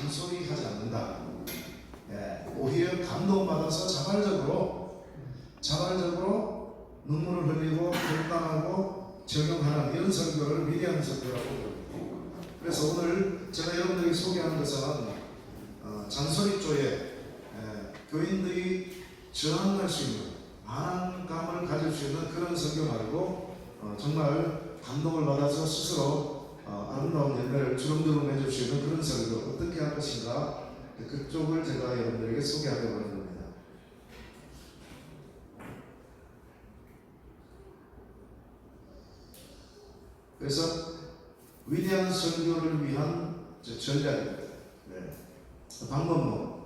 잔소리하지 않는다. 오히려 감동받아서 자발적으로 눈물을 흘리고 결단하고 적용하는 이런 설교를 위대한 설교라고 부릅니다. 그래서 오늘 제가 여러분들에게 소개하는 것은 잔소리조에 교인들이 저항할 수 있는, 반항감을 가질 수 있는 그런 설교 말고 정말 감동을 받아서 스스로 아름다운 열매를 주렁주렁 맺을 수 있는 그런 설교 어떻게 할 것인가, 그쪽을 제가 여러분들에게 소개하려고 하는 겁니다. 그래서 위대한 설교를 위한 전략입니다. 방법론.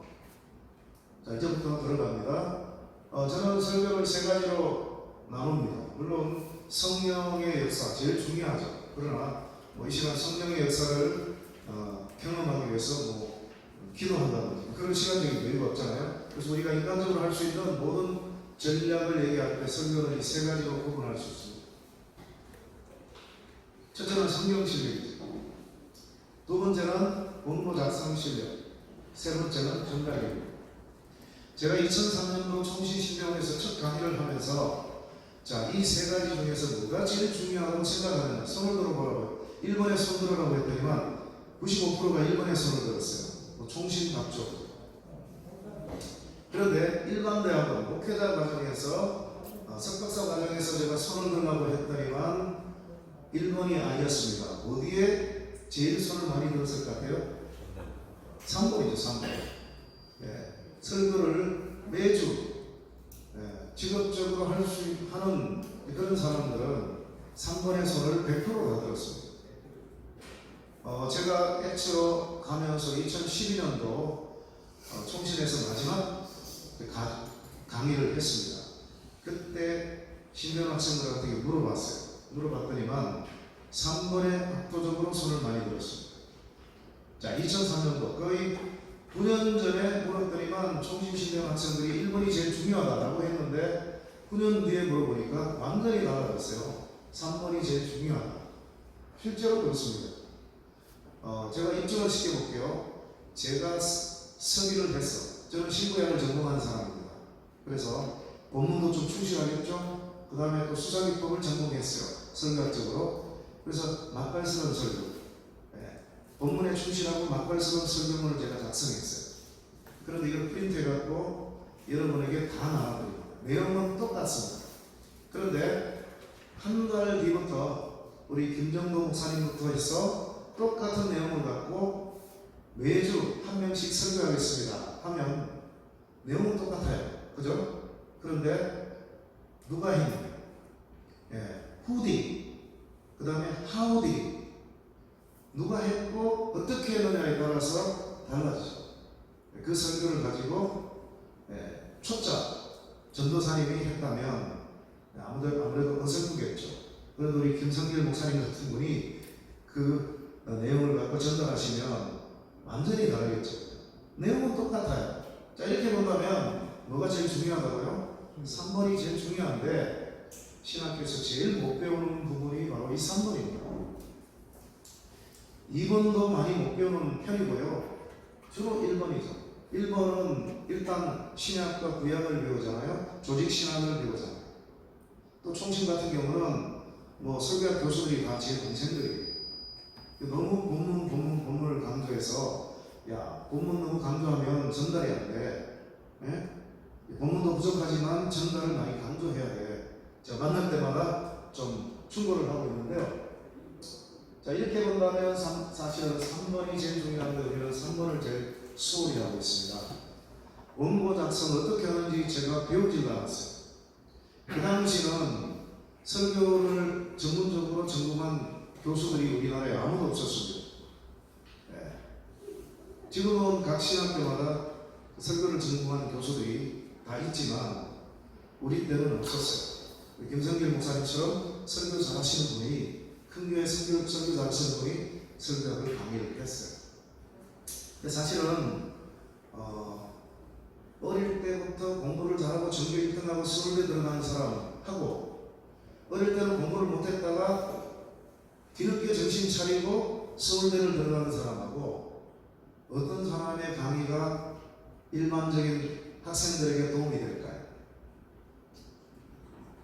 자, 이제부터 들어갑니다. 저는 설교를 세 가지로 나눕니다. 물론 성령의 역사 제일 중요하죠. 그러나 이 시간 성령의 역사를 경험하기 위해서 기도한다든지 그런 시간적인 여유가 없잖아요. 그래서 우리가 인간적으로 할 수 있는 모든 전략을 얘기할 때 설교는 이 세 가지로 구분할 수 있습니다. 첫째는 성경 실력이죠. 두 번째는 본고 작성 실력. 세 번째는 전략입니다. 제가 2003년도 총신신명에서 첫 강의를 하면서 이 세 가지 중에서 뭐가 제일 중요하다고 생각하느냐, 손을 들어보라고 1번에 손 들으라고 했더니만 95%가 1번에 손을 들었어요. 총신박조. 그런데 일반 대학원 목회자 과정에서 석박사 과정에서 제가 손을 들라고 했더니만 1번이 아니었습니다. 어디에 제일 손을 많이 들었을 것 같아요? 3번이죠. 3번. 설교를 매주 직업적으로 할 수 하는 그런 사람들은 3번의 손을 100%다 들었습니다. 제가 엑스로 가면서 2012년도 총신에서 마지막 강의를 했습니다. 그때 신병 학생들한테 물어봤어요. 물어봤더니만 3번에 압도적으로 손을 많이 들었습니다. 2003년도 거의 9년 전에 물었더니만 총신신병 학생들이 1번이 제일 중요하다라고 했는데 9년 뒤에 물어보니까 완전히 달라졌어요. 3번이 제일 중요하다. 실제로 그렇습니다. 제가 입증을 시켜볼게요. 제가 서기를 했어. 저는 신구약을 전공한 사람입니다. 그래서 본문도 좀 충실하겠죠? 그 다음에 또 수사기법을 전공했어요. 설교학적으로. 그래서 맛깔스러운 설교. 본문에 충실하고 맛깔스러운 설교문을 제가 작성했어요. 그런데 이걸 프린트해갖고 여러분에게 다 나눠드립니다. 내용은 똑같습니다. 그런데 한 달 뒤부터 우리 김정도 목사님부터 해서 똑같은 내용을 갖고 매주 한 명씩 설교하겠습니다 하면 내용은 똑같아요. 그죠? 그런데 누가 했냐? Who did? 그 다음에 how did? 누가 했고 어떻게 했느냐에 따라서 달라지죠. 그 설교를 가지고 초짜 전도사님이 했다면 아무래도 어설프겠죠. 그래도 우리 김성길 목사님 같은 분이 그 내용을 갖고 전달하시면 완전히 다르겠죠. 내용은 똑같아요. 이렇게 본다면 뭐가 제일 중요하다고요? 3번이 제일 중요한데 신학교에서 제일 못 배우는 부분이 바로 이 3번입니다. 2번도 많이 못 배우는 편이고요. 주로 1번이죠. 1번은 일단 신약과 구약을 배우잖아요. 조직신학을 배우잖아요. 또 총신 같은 경우는 설교학 교수들이 다 제 동생들이에요. 너무 본문을 강조해서 본문 너무 강조하면 전달이 안 돼. 본문도 부족하지만 전달을 많이 강조해야 돼. 제가 만날 때마다 좀 충고를 하고 있는데요. 이렇게 본다면 사실은 3번이 제일 중요한데 우리는 3번을 제일 소홀히 하고 있습니다. 원고 작성을 어떻게 하는지 제가 배우질 않았어요. 그 당시는 설교를 전문적으로 전공한 교수들이 우리나라에 아무도 없었습니다. 지금은 각 신학교마다 설교를 전공한 교수들이 다 있지만 우리 때는 없었어요. 김성길 목사님처럼 설교 잘하시는 분이, 큰 교회 설교 잘하시는 분이 설교학을 강의를 했어요. 근데 사실은 어릴 때부터 공부를 잘하고 전교 1등하고 서울대 들어가는 사람하고, 어릴 때는 공부를 못했다가 뒤늦게 정신 차리고 서울대를 들어가는 사람하고, 어떤 사람의 강의가 일반적인 학생들에게 도움이 될까요?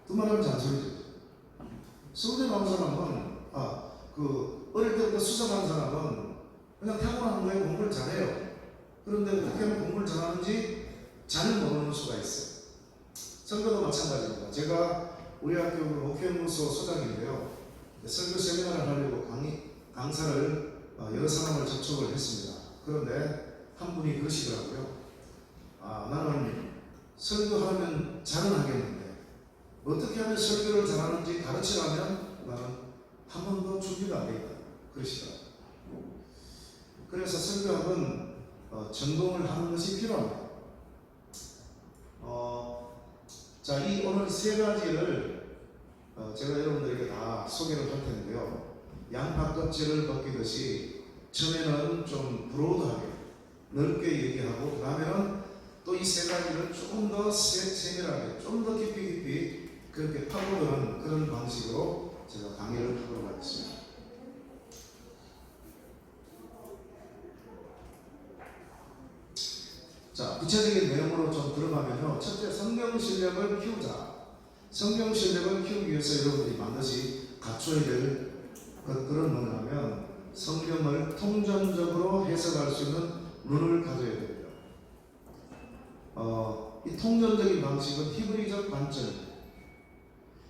그 말하면 잔소리죠. 서울대 나온 사람은 어릴 때부터 수석한 사람은 그냥 타고난 거에 공부를 잘해요. 그런데 어떻게 하면 공부를 잘하는지 잘 모르는 수가 있어요. 설교도 마찬가지입니다. 제가 우리 학교 목회연구소 소장인데요. 설교 세미나를 하려고 강사를 여러 사람을 접촉을 했습니다. 그런데 한 분이 그러시더라고요. 나는 설교하면 잘은 하겠는데 어떻게 하면 설교를 잘하는지 가르치라면 나는 한 번도 준비가 안 되겠다. 그러시더라고요. 그래서 설교학은 전공을 하는 것이 필요합니다. 이 오늘 세 가지를 제가 여러분들에게 다 소개를 할 텐데요. 양파껍질을 벗기듯이 처음에는 좀 브로드하게 넓게 얘기하고 그 다음에는 또 이 세 가지를 조금 더 세밀하게 좀 더 깊이 그렇게 파고드는 그런 방식으로 제가 강의를 하도록 하겠습니다. 자, 구체적인 내용으로 좀 들어가면요. 첫째, 성경 실력을 키우자. 성경 실력을 키우기 위해서 여러분들이 반드시 갖춰야 될 것들은 뭐냐면 성경을 통전적으로 해석할 수 있는 눈을 가져야 됩니다. 이 통전적인 방식은 히브리적 관점.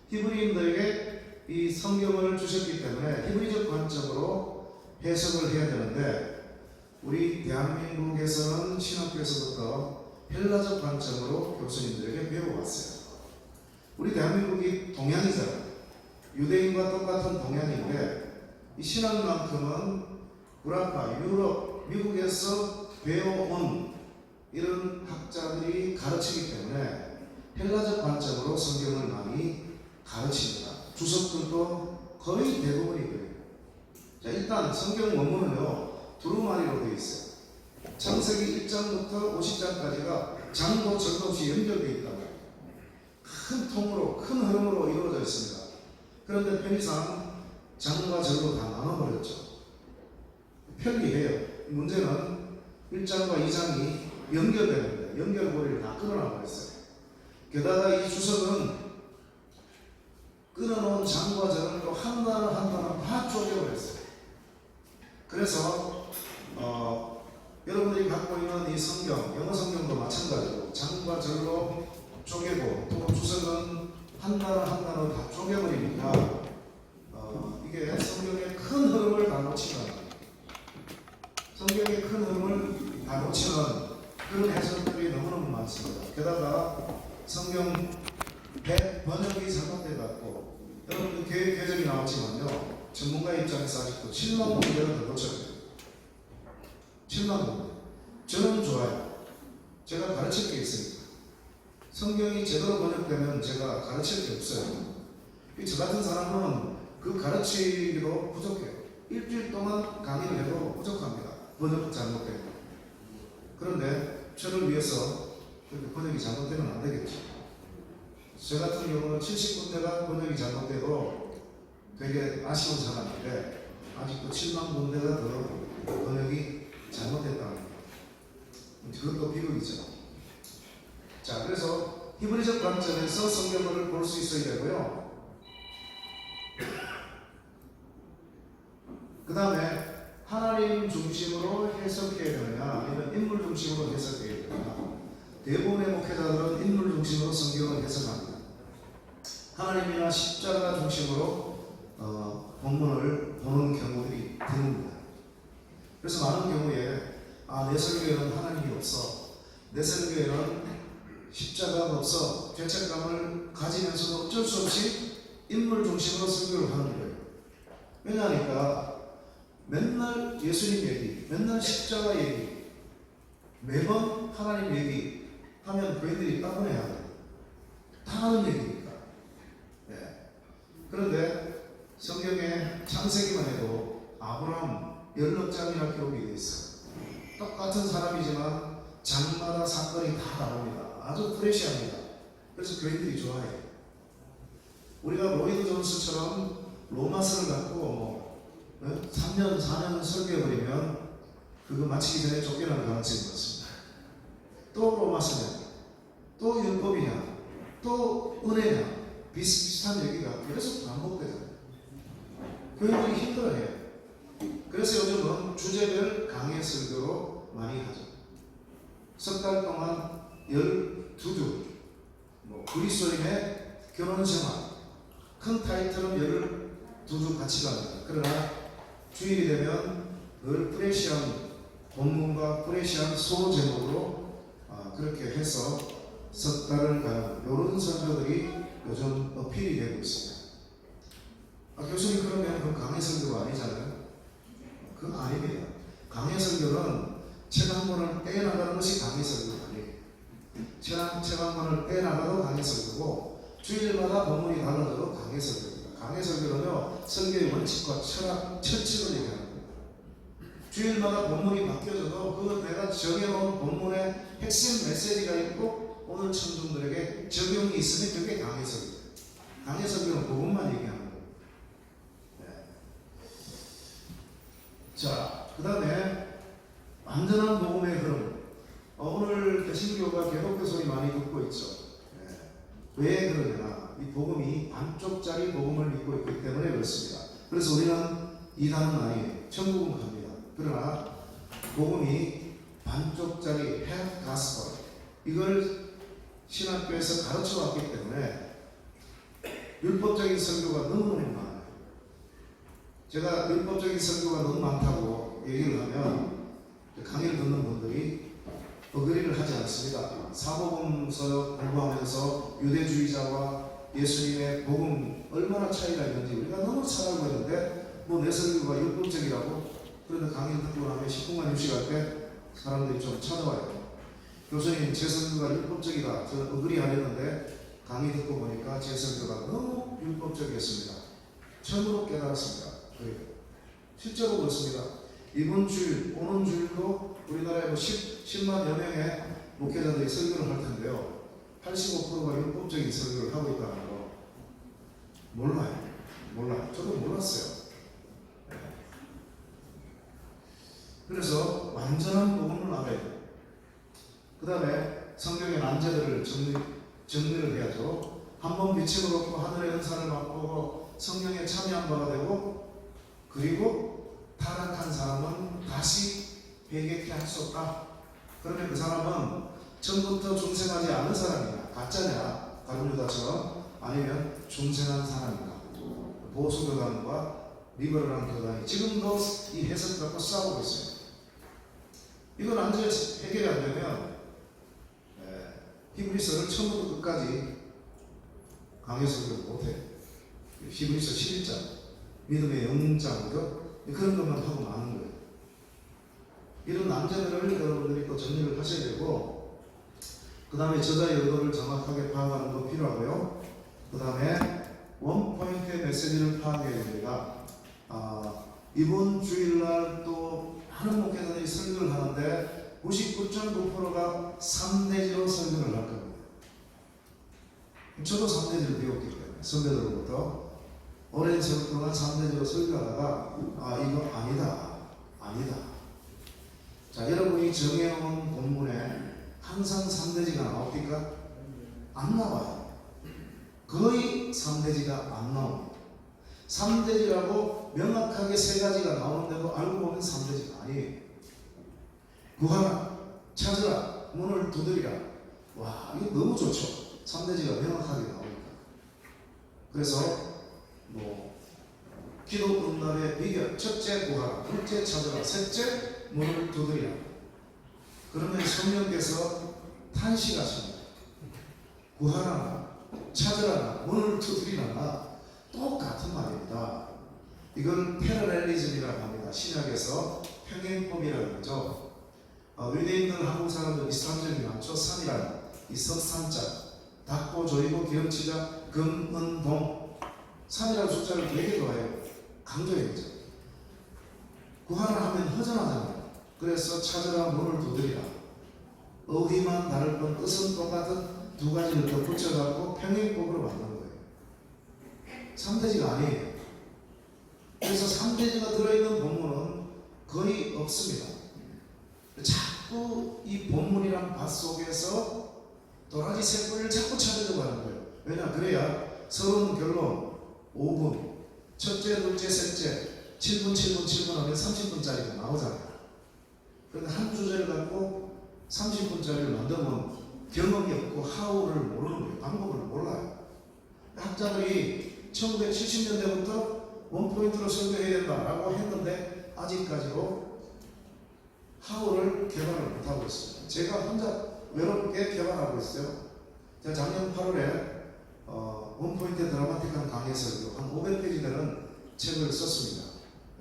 히브리인들에게 이 성경을 주셨기 때문에 히브리적 관점으로 해석을 해야 되는데 우리 대한민국에서는 신학교에서부터 헬라적 관점으로 교수님들에게 배워왔어요. 우리 대한민국이 동양이잖아요. 유대인과 똑같은 동양인데 이 신학만큼은 구라파, 유럽, 미국에서 배워온 이런 학자들이 가르치기 때문에 헬라적 관점으로 성경을 많이 가르칩니다. 주석들도 거의 대부분이 그래요. 자, 일단 성경 원문은요. 두루마리로 되어 있어요. 창세기 1장부터 50장까지가 장도 절도 없이 연결되어 있다고 해요. 큰 통으로, 큰 흐름으로 이루어져 있습니다. 그런데 편의상 장과 절도 다 나눠버렸죠. 편리해요. 문제는 1장과 2장이 연결되는데 연결고리를 다 끊어놔 버렸어요. 게다가 이 주석은 끊어놓은 장과 절을 또 한 단어 한 단어 다 쪼개버렸어요. 그래서 여러분들이 갖고 있는 이 성경, 영어 성경도 마찬가지로 장과 절로 쪼개고 또 주석은 한 단어 한 단어 다 쪼개버리니까 이게 성경의 큰 흐름을 다 놓치는 그런 해석들이 너무너무 많습니다. 게다가 성경 번역이 잘못돼갖고 여러분들 개정이 나왔지만요. 전문가 입장에서 아직도 7만 군데가 더 놓쳐요. 7만 군데. 저는 좋아요. 제가 가르칠 게 있으니까. 성경이 제대로 번역되면 제가 가르칠 게 없어요. 저 같은 사람은 그 가르치기도 부족해요. 일주일 동안 강의를 해도 부족합니다. 번역 잘못되고. 그런데 저를 위해서 그렇게 번역이 잘못되면 안 되겠죠. 저 같은 경우는 70군데가 번역이 잘못되고 되게 아쉬운 사람인데 아직도 7만 군데가 더 번역이 잘못됐다는 거예요. 그것도 비극이죠. 자, 그래서 히브리적 관점에서 성경을 볼 수 있어야 되고요. 그 다음에 하나님 중심으로 해석해야 되느냐 아니면 인물 중심으로 해석해야 되느냐. 대부분의 목회자들은 인물 중심으로 성경을 해석합니다. 하나님이나 십자가 중심으로 본문을 보는 경우들이 드뭅니다. 그래서 많은 경우에 내 설교에는 하나님이 없어, 내 설교에는 십자가가 없어 죄책감을 가지면서도 어쩔 수 없이 인물 중심으로 설교를 하는 거예요. 왜냐하니까 맨날 예수님 얘기, 맨날 십자가 얘기, 매번 하나님 얘기 하면 그애들이 따분해야 돼요. 다 하는 얘기니까. 네. 그런데 성경의 창세기만 해도 아브라함 16장이나 기록이 되어 있어요. 똑같은 사람이지만 장마다 사건이 다 다릅니다. 아주 프레시합니다. 그래서 교인들이 좋아해요. 우리가 로이드 존스처럼 로마서를 갖고 3년, 4년 설교해버리면 그거 마치기 전에 쫓겨나는 가능성이 많습니다. 또 로마서냐, 또 율법이냐, 또 은혜냐, 비슷비슷한 얘기가 계속 반복되잖아요. 교인들이 힘들어해요. 그래서 요즘은 주제별 강의 설교로 많이 하죠. 석 달 동안 12주, 그리스도인의 결혼 생활, 큰 타이틀은 12주 같이 갑니다. 그러나 주일이 되면 늘 프레시한 본문과 프레시한 소제목으로 그렇게 해서 석 달을 가는 이런 설교들이 요즘 어필이 되고 있습니다. 교수님 그러면 그 강의 설교가 아니잖아요. 그거 아닙니다. 강의 설교는 책 한 권을 떼나가는 것이 강의 설교가 아니에요. 책 한 권을 떼나가도 강의 설교고, 주일마다 본문이 달라져도 강의 설교입니다. 강의 설교는요, 설교의 원칙과 철칙을 얘기하는 거예요. 주일마다 본문이 바뀌어져도 그 내가 정해놓은 본문의 핵심 메시지가 있고 오늘 청중들에게 적용이 있으면 그게 강의 설교예요. 강의 설교는 그것만 얘기하는 거예요. 자, 그 다음에 완전한 복음의 흐름. 오늘 개신교가 개독교 소리 많이 듣고 있죠. 왜 그러냐? 이 복음이 반쪽짜리 복음을 믿고 있기 때문에 그렇습니다. 그래서 우리는 이단은 아니에요. 천국은 갑니다. 그러나 복음이 반쪽짜리 half gospel, 이걸 신학교에서 가르쳐 왔기 때문에 율법적인 설교가 너무너무 많아요. 제가 율법적인 설교가 너무 많다고 얘기를 하면 강의를 듣는 분들이 어그리를 하지 않습니다. 사복음서 공부하면서 유대주의자와 예수님의 복음 얼마나 차이가 있는지 우리가 너무 잘 알고 있는데 내 설교가 율법적이라고. 그런데 강의 듣고 나면 10분간 휴식할 때 사람들이 좀 찾아와요. 교수님 제 설교가 율법적이다. 저는 어그리 안 했는데 강의 듣고 보니까 제 설교가 너무 율법적이었습니다. 처음으로 깨달았습니다. 그래요. 실제로 그렇습니다. 이번 주일, 오는 주일도 우리나라에 10만여 명의 목회자들이 설교를 할 텐데요. 85%가 율법적인 설교를 하고 있다는 거 몰라요. 저도 몰랐어요. 그래서 완전한 복음을 알아야 돼요. 그 다음에 성경의 난제들을 정리를 해야죠. 한번 빛을 얻고 하늘의 은사를 맛보고 성령에 참여한 바가 되고, 그리고 타락한 사람은 다시 회개케 할 수 없다. 그러면 그 사람은 처음부터 중생하지 않은 사람이냐, 가짜냐, 가룟유다처럼, 아니면 중생한 사람인가. 보수교단과 리버럴한 교단이 지금도 이 해석 갖고 싸우고 있어요. 이건 완전히 해결이 안 되면 히브리서를 처음부터 끝까지 강의 설교를 못해요. 히브리서 11장, 믿음의 영장도 그런 것만 하고 마는 거예요. 이런 난제들을 여러분들이 또 정리를 하셔야 되고, 그 다음에 저자의 의도를 정확하게 파악하는 거 필요하고요. 그 다음에 원포인트의 메시지를 파악해야 됩니다. 이번 주일날 또 많은 목회자들이 설교를 하는데 99.9%가 3대지로 설교를 할 겁니다. 저도 3대지를 배웠기 때문에 선배들로부터 오랜 세월 동안 3대지로 설교하다가 이거 아니다. 자, 여러분이 정해놓은 본문에 항상 3대지가 나옵니까? 안 나와요. 거의 3대지가 안 나옵니다. 3대지라고 명확하게 3가지가 나오는데도 알고 보면 3대지가 아니에요. 구하라, 찾으라, 문을 두드리라. 와, 이거 너무 좋죠. 3대지가 명확하게 나오니까. 그래서 기도 응답의 비결, 첫째 구하라, 둘째 찾으라, 셋째 문을 두드리라. 그러면 성령께서 탄식하십니다. 구하라, 찾으라, 문을 두드리라, 똑같은 말입니다. 이걸 패러렐리즘이라고 합니다. 신약에서 평행법이라고 하죠. 유대인들, 한국 사람들 이슬람적이 많죠. 산이란 이 석산자, 닫고 조이고 기름치자 금, 은, 동. 산이라는 숫자를 되게 좋아해요. 강조해야죠. 구하라 하면 허전하잖아요. 그래서 찾으라, 문을 두드리라. 어휘만 다를 뿐 뜻은 똑같은 두 가지를 더 붙여갖고 평행법으로 만든 거예요. 3대지가 아니에요. 그래서 3대지가 들어있는 본문은 거의 없습니다. 자꾸 이 본문이란 밭 속에서 도라지 새뿌리를 자꾸 찾으려고 하는 거예요. 왜냐? 그래야 서론 결론 5분, 첫째, 둘째, 셋째 7분, 7분, 7분 하면 30분짜리가 나오잖아요. 그런데 한 주제를 갖고 30분짜리를 만들면 경험이 없고 하우를 모르는 거예요. 방법을 몰라요. 학자들이 1970년대부터 원포인트로 설교해야 된다라고 했는데 아직까지도 하우를 개발을 못하고 있습니다. 제가 혼자 외롭게 개발하고 있어요. 제가 작년 8월에 원포인트 드라마틱한 강의 설교 한 500페이지 되는 책을 썼습니다.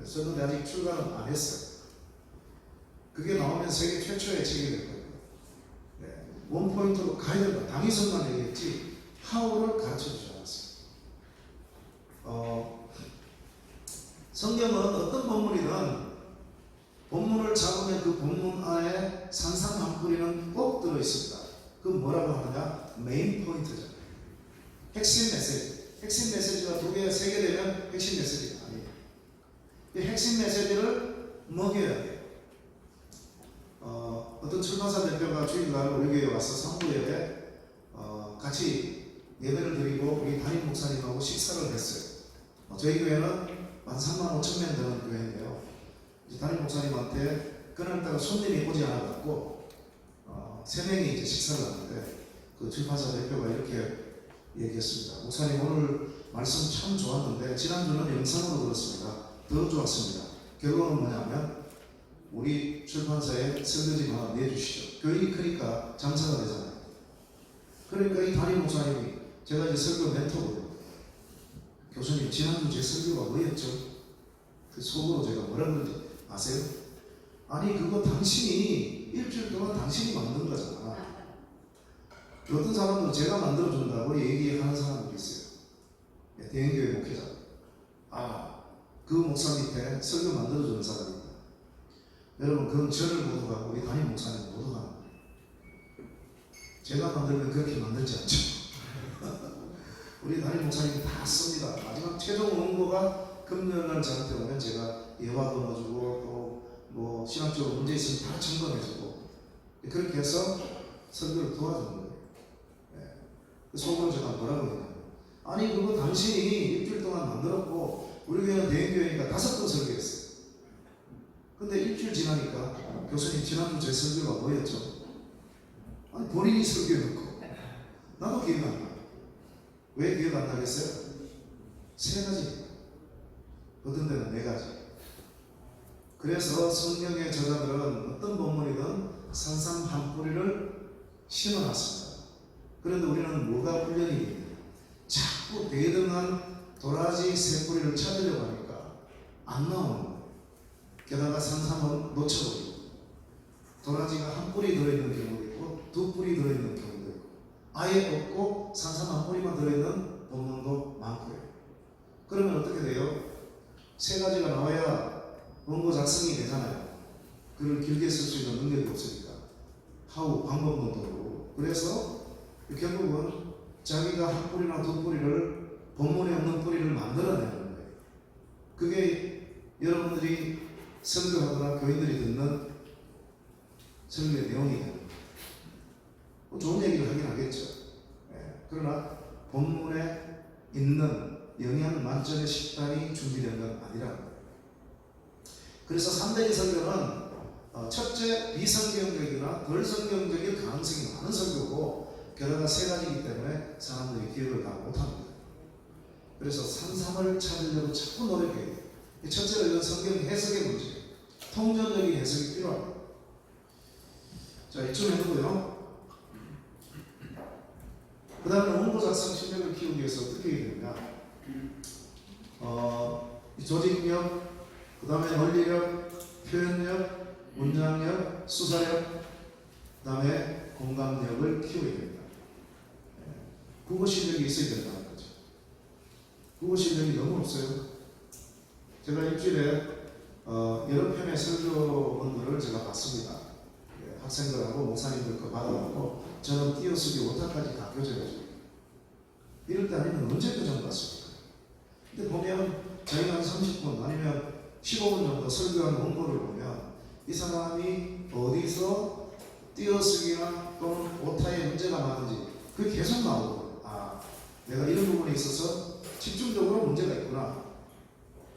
썼는데 아직 출간은 안 했어요. 그게 나오면 세계 최초의 책이 될 거예요. 네. 원포인트로 가야 된다. 당위선만 얘기했지 하우를 가르쳐주지 않았어요. 성경은 어떤 본문이든 본문을 잡으면 그 본문 안에 산삼 한 뿌리는 꼭 들어있습니다. 그 뭐라고 하느냐? 메인 포인트죠. 핵심 메시지. 핵심 메시지가 2개, 3개 되면 핵심 메시지가 아니에요. 이 핵심 메시지를 먹여야 돼요. 어떤 출판사 대표가 주일날 우리 교회에 와서 상부예배 같이 예배를 드리고 우리 담임 목사님하고 식사를 했어요. 저희 교회는 13,500명 되는 교회인데요. 담임 목사님한테 그날따라 손님이 오지 않아갖고 3명이 이제 식사를 하는데 그 출판사 대표가 이렇게 얘기했습니다. 목사님 오늘 말씀 참 좋았는데 지난주는 영상으로 들었습니다. 더 좋았습니다. 결론은 뭐냐면 우리 출판사에 설교집 하나 내주시죠. 교인이 크니까 장사가 되잖아요. 그러니까 이 담임 목사님이 제가 이제 설교 멘토거든요. 교수님 지난주 제 설교가 뭐였죠? 그 속으로 제가 뭐라 그러지 아세요? 아니 그거 당신이 일주일 동안 당신이 만든 거잖아. 어떤 사람들은 제가 만들어준다고 얘기하는 사람들이 있어요. 대형교회 목회자. 그 목사 밑에 설교 만들어주는 사람이 있다. 여러분 그건 저를 모독하고 우리 담임 목사님 모독하는 거예요. 제가 만들면 그렇게 만들지 않죠. 우리 담임 목사님이 다 씁니다. 마지막 최종 원고가 금요일날 저한테 오면 제가 예화도 넣어주고 또 뭐 신학적으로 문제 있으면 다 점검해주고 그렇게 해서 설교를 도와주는 거예요. 그 속으로 제가 뭐라고 했냐면 아니 그거 당신이 일주일 동안 만들었고 우리 교회는 대형교회니까 5번 설교했어요. 근데 일주일 지나니까 교수님 지난주 제 설교가 뭐였죠? 아니 본인이 설교해놓고 나도 기억 안 나. 왜 기억 안 나겠어요? 3가지. 어떤 데는 4가지. 그래서 성경의 저자들은 어떤 본문이든 산삼 한 뿌리를 심어놨습니다. 그런데 우리는 뭐가 훈련이 있냐? 자꾸 대등한 도라지 새 뿌리를 찾으려고 하니까 안 나오는 거예요. 게다가 산삼은 놓쳐버리고 도라지가 한 뿌리 들어있는 경우도 있고 2뿌리 들어있는 경우도 있고 아예 없고 산삼 한 뿌리만 들어있는 본문도 많고요. 그러면 어떻게 돼요? 3가지가 나와야 원고 작성이 되잖아요. 글을 길게 쓸 수 있는 능력이 없으니까 하우 방법도 모르고 그래서 결국은 자기가 한 뿌리나 2뿌리를 본문에 없는 뿌리를 만들어내는 거예요. 그게 여러분들이 설교하거나 교인들이 듣는 설교의 내용이 되는 거예요. 좋은 얘기를 하긴 하겠죠. 그러나 본문에 있는 영양 만점의 식단이 준비된 건 아니라는 거예요. 그래서 3대기 설교는 첫째 비성경적이나 덜 성경적인 가능성이 많은 설교고 게다가 3가지이기 때문에 사람들이 기억을 다 못합니다. 그래서 산삼을 찾으려고 자꾸 노력해야 돼요. 첫째로 이건 성경 해석의 문제예요. 통전적인 해석이 필요합니다. 자, 이쯤 해두고요. 그 다음에 원고 작성 실력을 키우기 위해서 어떻게 해야 되느냐. 조직력, 그 다음에 논리력, 표현력, 문장력, 수사력, 그 다음에 공감력을 키워야 됩니다. 국어 실력이 있어야 된다는 거죠. 국어 실력이 너무 없어요. 제가 일주일에 여러 편의 설교문들을 제가 봤습니다. 학생들하고 목사님들 거 받아갖고 저는 띄어쓰기 오타까지 다 교재해줘요. 이럴 때 아니면 언제 교정 받습니까? 근데 보면 저희가 한 30분 아니면 15분 정도 설교한 원고를 보면 이 사람이 어디서 띄어쓰기나 또는 오타에 문제가 많은지 그게 계속 나오거든요. 아, 내가 이런 부분에 있어서 집중적으로 문제가 있구나.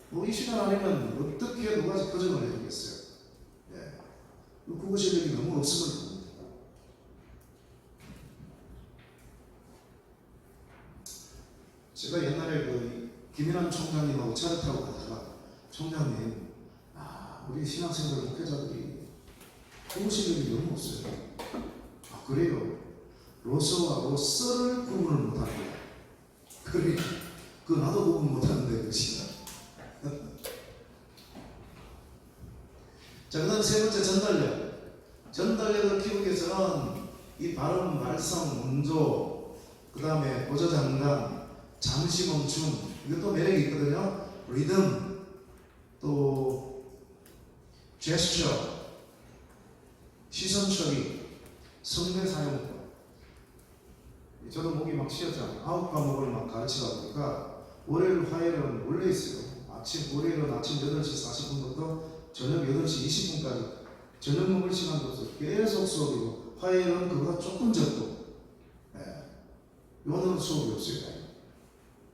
뭐 이 시간 안에는 어떻게 누가 교정을 해주겠어요? 예. 국어 실력이 너무 없음을 봅니다. 제가 옛날에 그 김인환 총장님하고 차를 타고 가다가 총장님, 우리 신학생들 목회자들이 국어 실력이 너무 없어요. 아, 그래요? 로서와 로서를 구분을 못합니다. 그러니까 그 나도 구분 못하는데 그 시간. 자, 그 다음 세 번째 전달력. 전달력을 키우기 위해서는 이 발음, 말성, 문조, 그 다음에 보조장단, 잠시 멈춤, 이것도 매력이 있거든요. 리듬, 또 제스처, 시선 처리, 성대 사용법. 저도 목이 막 쉬었잖아요. 9과목을 막 가르치다 보니까 월요일, 화요일은 원래 있어요. 월요일은 아침 8시 40분부터 저녁 8시 20분까지 저녁 먹을 시간도 없어요. 계속 수업이고, 화요일은 그보다 조금 적고, 오늘은 수업이 없어요.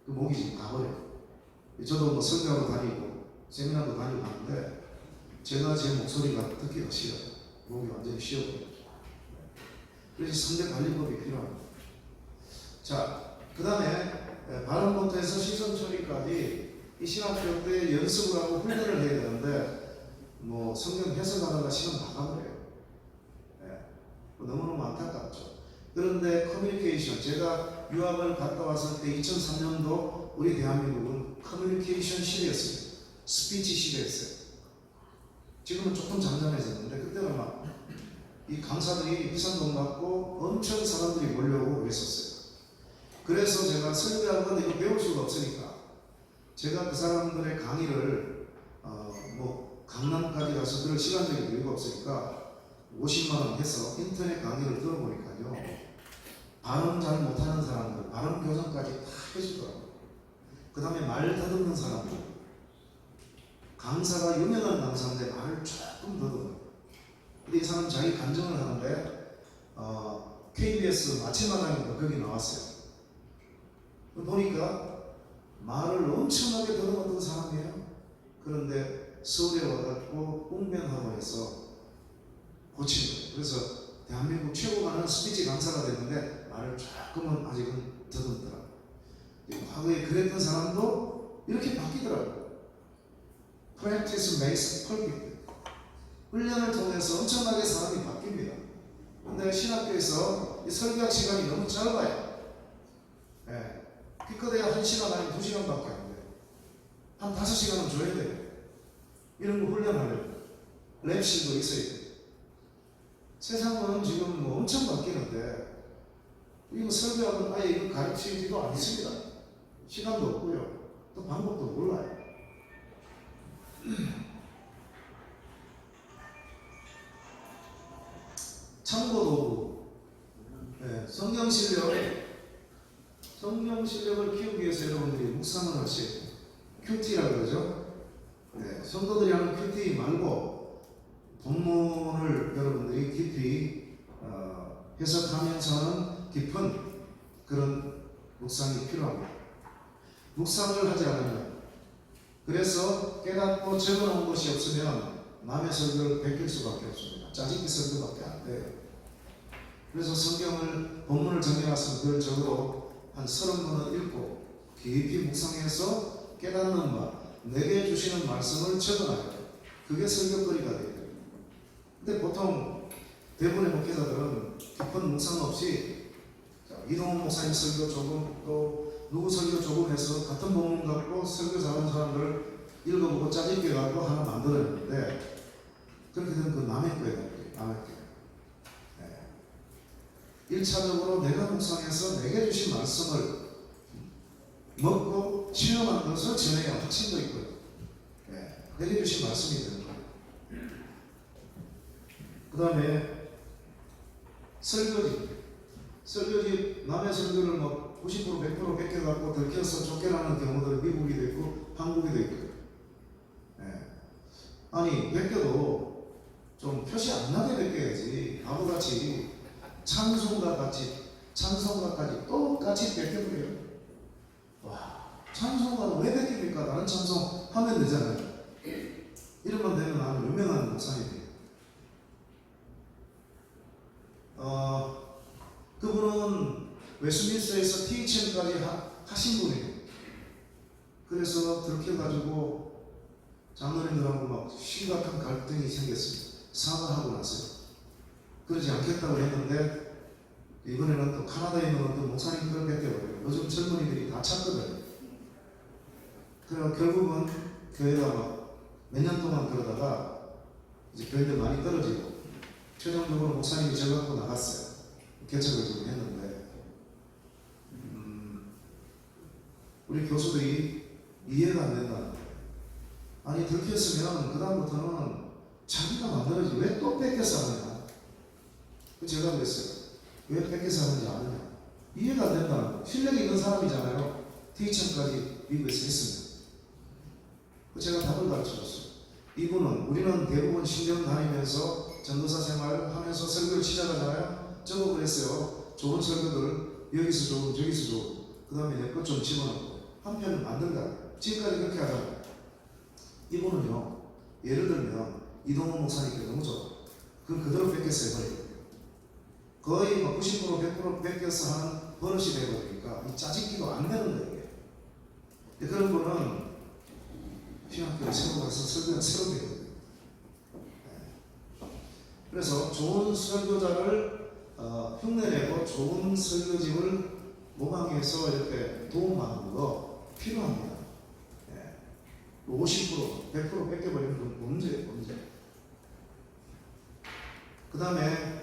그 목이 지금 가버려요. 저도 뭐 성경으로 다니고 세미나도 다니고 하는데 제가 제 목소리가 듣기가 싫어요. 목이 완전히 쉬어버려요. 그래서 성대 관리법이 필요합니다. 자, 그 다음에 발음부터 해서 시선 처리까지 이 신학교 때 연습을 하고 훈련을 해야 되는데 뭐 성경 해석하다가 시간 다 가버려요. 너무너무 안타깝죠. 그런데 커뮤니케이션, 제가 유학을 갔다 왔을 때 2003년도 우리 대한민국은 커뮤니케이션 시대였어요. 스피치 시대였어요. 지금은 조금 잠잠해졌는데 그때는 막 이 강사들이 비싼 돈 받고 엄청 사람들이 몰려오고 그랬었어요. 그래서 제가 설교하건 이거 배울 수가 없으니까 제가 그 사람들의 강의를 뭐 강남까지 가서 들을 시간적인 여유가 없으니까 50만 원 해서 인터넷 강의를 들어보니까요, 발음 잘 못하는 사람들 발음 교정까지 다 해주더라고요. 그 다음에 말 더듬는 사람들, 강사가 유명한 강사인데 말을 조금 더듬어요. 근데 이 사람 자기 간증을 하는데 KBS 마치마당인가 거기 나왔어요. 보니까 말을 엄청나게 더듬었던 사람이에요. 그런데 서울에 와갖고 웅변학원에서 고친 거예요. 그래서 대한민국 최고 많은 스피치 강사가 됐는데 말을 조금은 아직은 더듬더라고요. 과거에 그랬던 사람도 이렇게 바뀌더라고요. Practice makes perfect. 훈련을 통해서 엄청나게 사람이 바뀝니다. 근데 신학교에서 이 설교학 시간이 너무 짧아요. 기껏해야 1시간 아니면 2시간밖에 안 돼요. 한 5시간은 줘야 돼요. 이런 거 훈련하려면 랩실도 있어야 돼요. 세상은 지금 뭐 엄청 바뀌는데 이거 설교학은 아예 이거 가르치지도 않습니다. 시간도 없고요. 또 방법도 몰라요. 참고도 성경 실력을 키우기 위해서 여러분들이 묵상을 하셔야 돼요. 큐티라고 그러죠. 성도들이 하는 큐티 말고 본문을 여러분들이 깊이 해석하면서는 깊은 그런 묵상이 필요합니다. 묵상을 하지 않으면, 그래서 깨닫고 적어놓은 것이 없으면 남의 설교를 베낄 수밖에 없습니다. 짜증기 설교밖에 안 돼요. 그래서 성경을 본문을 정해놨으면 그걸 적어도 한 30번은 읽고 깊이 묵상해서 깨닫는 바, 내게 주시는 말씀을 적어놔야 돼요. 그게 설교거리가 돼요. 근데 보통 대부분의 목회자들은 깊은 묵상 없이 이동훈 목사님 설교 조금, 또 누구 설교 조금 해서 같은 본문 갖고 설교 잘하는 사람들을 읽어보고 짜집게 갖고 하나 만들어냈는데, 그렇게 되면 그 남의 거예요. 남의 거. 1차적으로 내가 묵상해서 내게 주신 말씀을 먹고 체험한 것을 전해야 확신도 있고요. 내게 주신 말씀이 되는 거예요. 그 다음에 설교지 남의 설교를 뭐 90% 100% 뺏겨갖고 들켜서 쫓겨나는 경우들 미국이도 있고 한국에도 있고요. 아니 뺏겨도 좀 표시 안 나게 뺏겨야지. 바보같이 똑같이 찬송가까지 똑같이 뺏겨버려요. 와, 찬송가는 왜 뺏깁니까? 다른 찬송 하면 되잖아요. 이름만 되면 아주 유명한 목사님이에요. 그분은 웨스민스터에서 THM까지 하신 분이에요. 그래서 들켜가지고 장로님들하고 막 심각한 갈등이 생겼습니다. 사과하고 나서요. 그러지 않겠다고 했는데 이번에는 또 카나다에 있는 어떤 목사님 그걸 뺏겨버려요. 요즘 젊은이들이 다 찾거든요. 그래서 결국은 교회가 막 몇 년 동안 그러다가 이제 교회들 많이 떨어지고 최종적으로 목사님이 저 갖고 나갔어요. 개척을 좀 했는데 우리 교수들이 이해가 안 된다. 아니 들켰으면 그 다음부터는 자기가 만들어지 왜 또 뺏겨서 하느냐. 제가 그랬어요. 왜 뺏겨서 하는지 아느냐. 이해가 안 된다는 거. 실력이 있는 사람이잖아요. THM까지 미국에서 했습니다. 제가 답을 가르쳐줬어요. 이분은 우리는 대부분 신경 다니면서 전도사 생활하면서 설교를 시작하잖아요. 저거 그랬어요. 좋은 설교들 여기서 좋은 저기서 좋은 그 다음에 내 것 좀 집어넣고 한 편을 만든다. 지금까지 그렇게 하잖아요. 이분은요, 예를 들면 이동훈 목사님께 너무 좋아. 그걸 그대로 뺏겼어요. 버리고. 거의 막 90% 100% 뺏겨서 하는 버릇이 되버리니까 이 짜집기도 안 되는 거예요. 그런 분은 신학교에 새로 가서 설교는 새로 배워요. 그래서 좋은 설교자를 흉내내고 좋은 설교집을 모방해서 이렇게 도움받는 거 필요합니다. 50%, 100% 뺏겨버리면 그건 문제예요, 문제. 그 다음에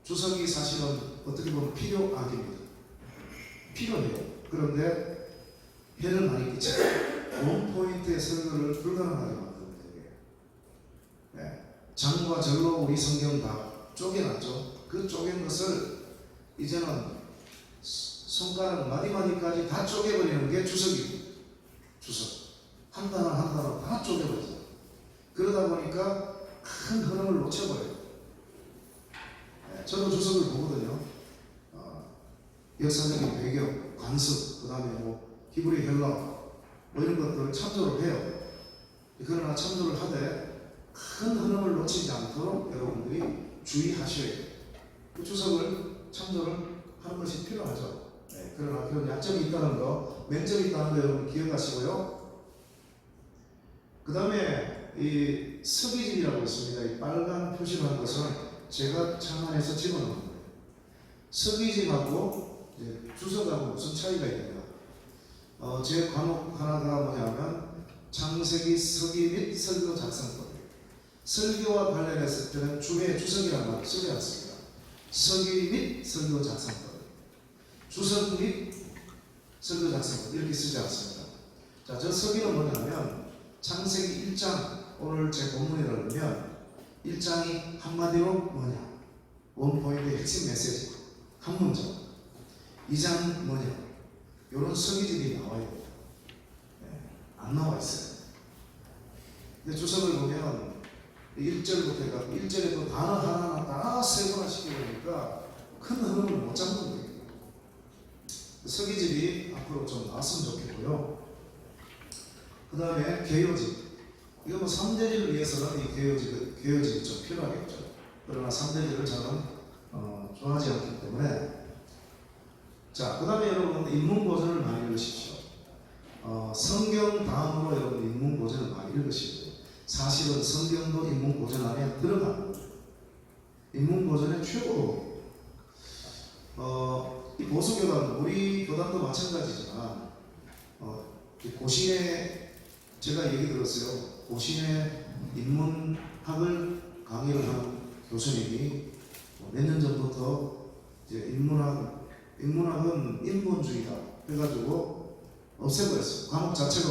주석이 사실은 어떻게 보면 필요악입니다. 필요해요. 그런데 해를 많이 끼쳐요. 원포인트의 설교를 불가능하게 만드는 거예요. 장과 절로 우리 성경 다 쪼개놨죠. 그 쪼갠 것을 이제는 손가락 마디마디까지 다 쪼개버리는 게 주석이에요. 주석. 한 단어 한 단어 다 쪼개버리죠. 그러다 보니까 큰 흐름을 놓쳐버려요. 저도 주석을 보거든요. 역사적인 배경, 관습, 그 다음에 히브리 헬라 이런 것들을 참조를 해요. 그러나 참조를 하되 큰 흐름을 놓치지 않도록 여러분들이 주의하셔야 돼요. 그 주석을 참조를 하는 것이 필요하죠. 그러나 그런 약점이 있다는 거, 맹점이 있다는 거 여러분 기억하시고요. 그 다음에 이 서기집이라고 있습니다. 이 빨간 표시를 한 것은 제가 창안에서 집어넣은 거예요. 서기집하고 주석하고 무슨 차이가 있느냐. 제 과목 하나가 뭐냐면 창세기, 서기 및 설교 작성법이에요. 설교와 관련했을 때는 주의 주석이라는 말을 쓰지 않습니다. 서기 및 설교 작성법, 주석 및 설교 작성법 이렇게 쓰지 않습니다. 자, 저 서기는 뭐냐면 창세기 1장, 오늘 제 본문이라고 하면 1장이 한마디로 뭐냐, 원포인트의 핵심 메시지 한 문장. 2장 뭐냐, 이런 서기집이 나와요. 안 나와 있어요. 근데 주석을 보면 1절부터 해서 1절에도 단어 하나하나 다 세분화 시켜보니까 큰 흐름을 못 잡는 거예요. 서기집이 앞으로 좀 나왔으면 좋겠고요. 그 다음에 개요집. 이거 3대지를 위해서는 이 개요집이 좀 필요하겠죠. 그러나 3대지를 저는 좋아하지 않기 때문에. 자, 그 다음에 여러분 인문고전을 많이 읽으십시오. 성경 다음으로 여러분 인문고전을 많이 읽으시고, 사실은 성경도 인문고전 안에 들어가는 거예요. 인문고전의 최고로 이 보수교단, 우리 교단도 마찬가지지만 고신의, 제가 얘기 들었어요. 고신의 인문학을 강의를 한 교수님이 몇 년 전부터 이제 인문학은 인본주의다 해가지고 없애버렸어요. 과목 자체가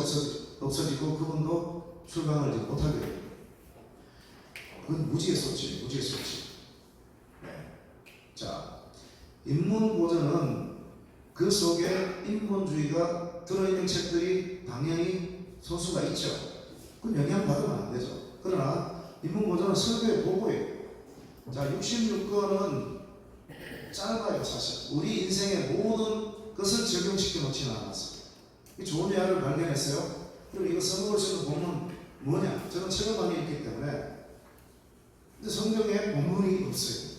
없어지고 그분도 출강을 이제 못하게 돼요. 그건 무지의 소치. 자, 인문고전은 그 속에 인본주의가 들어있는 책들이 당연히 소수가 있죠. 그건 영향받으면 안 되죠. 그러나 인문고전은 설교의 보고예요. 자, 66권은 짧아요. 사실 우리 인생의 모든 것을 적용시켜 놓지는 않았어요. 이 좋은 예화를 발견했어요. 그리고 이거 써먹을 수 있는 본문 뭐냐? 저는 책을 많이 읽기 때문에. 근데 성경에 본문이 없어요.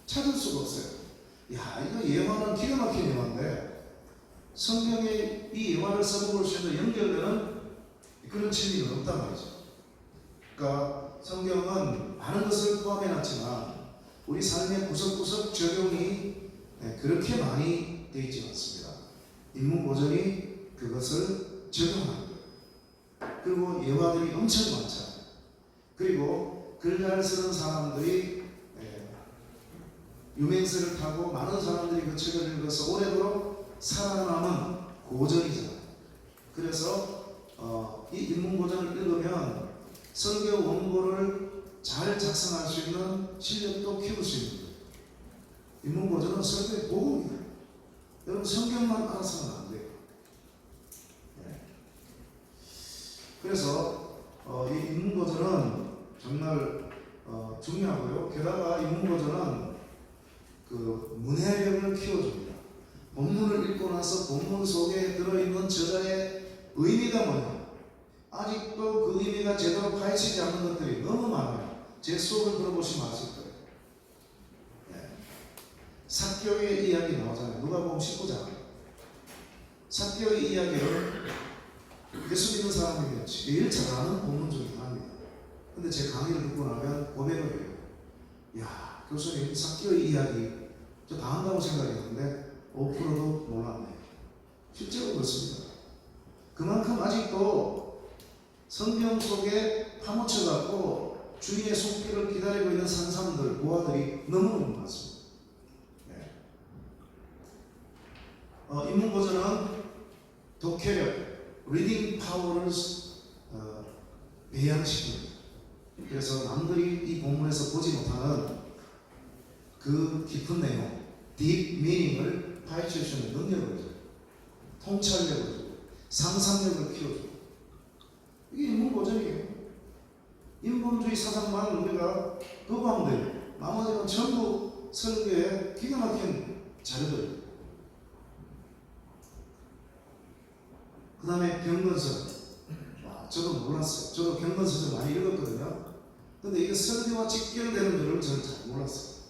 찾을 수가 없어요. 야, 이거 예화는 기가 막힌 예화인데 성경에 이 예화를 써먹을 수 있는 연결되는 그런 진리는 없단 말이죠. 그러니까 성경은 많은 것을 포함해놨지만 우리 삶의 구석구석 적용이 그렇게 많이 되어 있지 않습니다. 인문고전이 그것을 적용하는 거예요. 그리고 예화들이 엄청 많잖아요. 그리고 글 잘 쓰는 사람들이 유명세를 타고 많은 사람들이 그 책을 읽어서 오래도록 살아남은 고전이잖아요. 그래서 이 인문고전을 읽으면 설교 원고를 잘 작성할 수 있는 실력도 키울 수 있는 거예요. 인문고전은 설교의 보고입니다. 여러분 성경만 알아서는 안 돼요. 그래서 이 인문고전은 정말 중요하고요. 게다가 인문고전은 그 문해력을 키워줍니다. 본문을 읽고 나서 본문 속에 들어있는 저자의 의미가 뭐냐? 아직도 그 의미가 제대로 파헤치지 않는 것들이 너무 많아요. 제 수업을 들어보시면 아실 거예요. 삭개오의 이야기 나오잖아요. 누가복음 19장. 삭개오의 이야기를 예수 믿는 사람이 제일 잘 아는 본문 중에 하나입니다. 근데 제 강의를 듣고 나면 고백을 해요. 야, 교수님 삭개오의 이야기 저 다 한다고 생각했는데 5%도 몰랐네요. 실제로 그렇습니다. 그만큼 아직도 성경 속에 파묻혀갖고 주인의 손길을 기다리고 있는 산삼들, 보아들이 너무너무 많습니다. 인문고전은 독해력, 리딩 파워를 배양시킵니다. 그래서 남들이 이 본문에서 보지 못하는 그 깊은 내용, 딥 미닝을 파헤칠 수 있는 능력을 줘요. 통찰력을 줘요. 상상력을 키워줘요. 이게 인문고전이에요. 인본주의 사상만 우리가 도방되고 나머지는 전부 설교에 기가 막힌 자료들. 그 다음에 경건설. 저도 몰랐어요. 저도 경건설을 많이 읽었거든요. 근데 이게 설교와 직결되는 줄을 저는 잘 몰랐어요.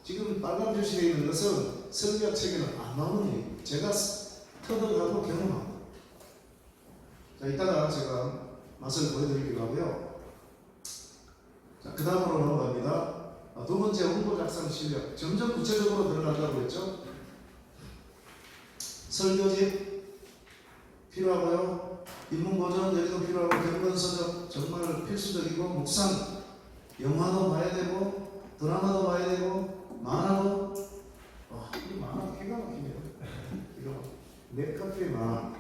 지금 빨간 표시되어 있는 것은 설교 책에는 안 나오는 얘기예요. 제가 터득하고 경험합니다. 자, 이따가 제가 맛을 보여드리기로 하고요. 자, 그 다음으로 넘어갑니다. 두 번째, 홍보 작성 실력. 점점 구체적으로 들어간다고 했죠. 설교집 필요하고요. 인문고전 여기도 필요하고, 경건서적 정말 필수적이고, 묵상, 영화도 봐야 되고, 드라마도 봐야 되고, 만화도, 이 만화 기가 막히네요. 이거 네카페 만화.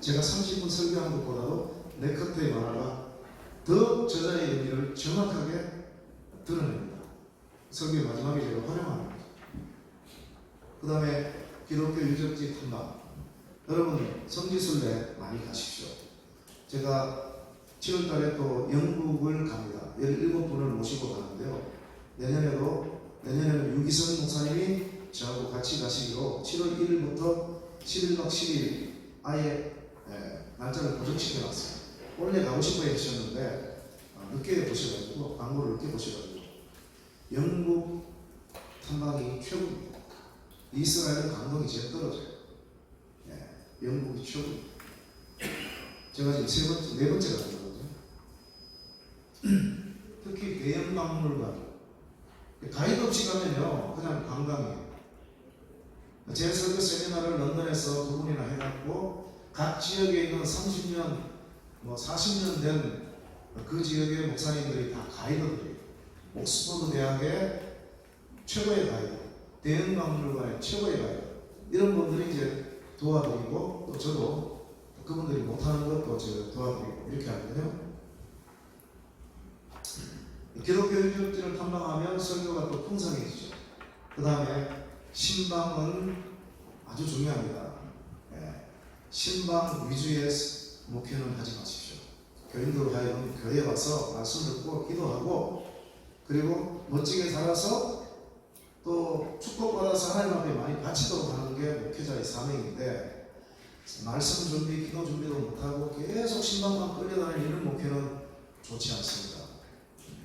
제가 30분 설교한 것보다도 네카페 만화가 더 저자의 의미를 정확하게 드러냅니다. 설교의 마지막에 제가 활용하는 거죠. 그 다음에 기독교 유적지 탐방. 여러분 성지순례 많이 가십시오. 제가 7월달에 또 영국을 갑니다. 17분을 모시고 가는데요. 내년에는 유기성 목사님이 저하고 같이 가시기로 7월 1일부터 11박 10일 아예 날짜를 고정시켜 놨어요. 원래 가고 싶어 하셨는데 늦게 보셔가지고 광고를 늦게 보셔가지고 영국 탐방이 최고입니다. 이스라엘은 감동이 제일 떨어져요. 영국이 최고입니다. 제가 지금 네 번째 가는 거거든요. 특히 대형 박물관 가이드 없이 가면요 그냥 관광이에요. 제 설교 세미나를 런던에서 두 분이나 해갖고 각 지역에 있는 30년, 40년 된 그 지역의 목사님들이 다 가이드들이에요. 옥스퍼드 대학의 최고의 가이드, 대형 박물관의 최고의 가이드, 이런 분들이 이제 도와드리고 또 저도 그분들이 못하는 것도 제가 도와드리고 이렇게 하거든요. 기독교 유적지를 탐방하면 설교가 또 풍성해지죠. 그 다음에 신방은 아주 중요합니다. 신방 위주의 목회는 하지 마십시오. 교인들 하여금 교회에 와서 말씀 듣고 기도하고 그리고 멋지게 살아서 또 축복받아서 하나님 앞에 많이 바치도록 하는 게 목회자의 사명인데 말씀 준비, 기도 준비도 못하고 계속 신방만 끌려다니는 이런 목회는 좋지 않습니다.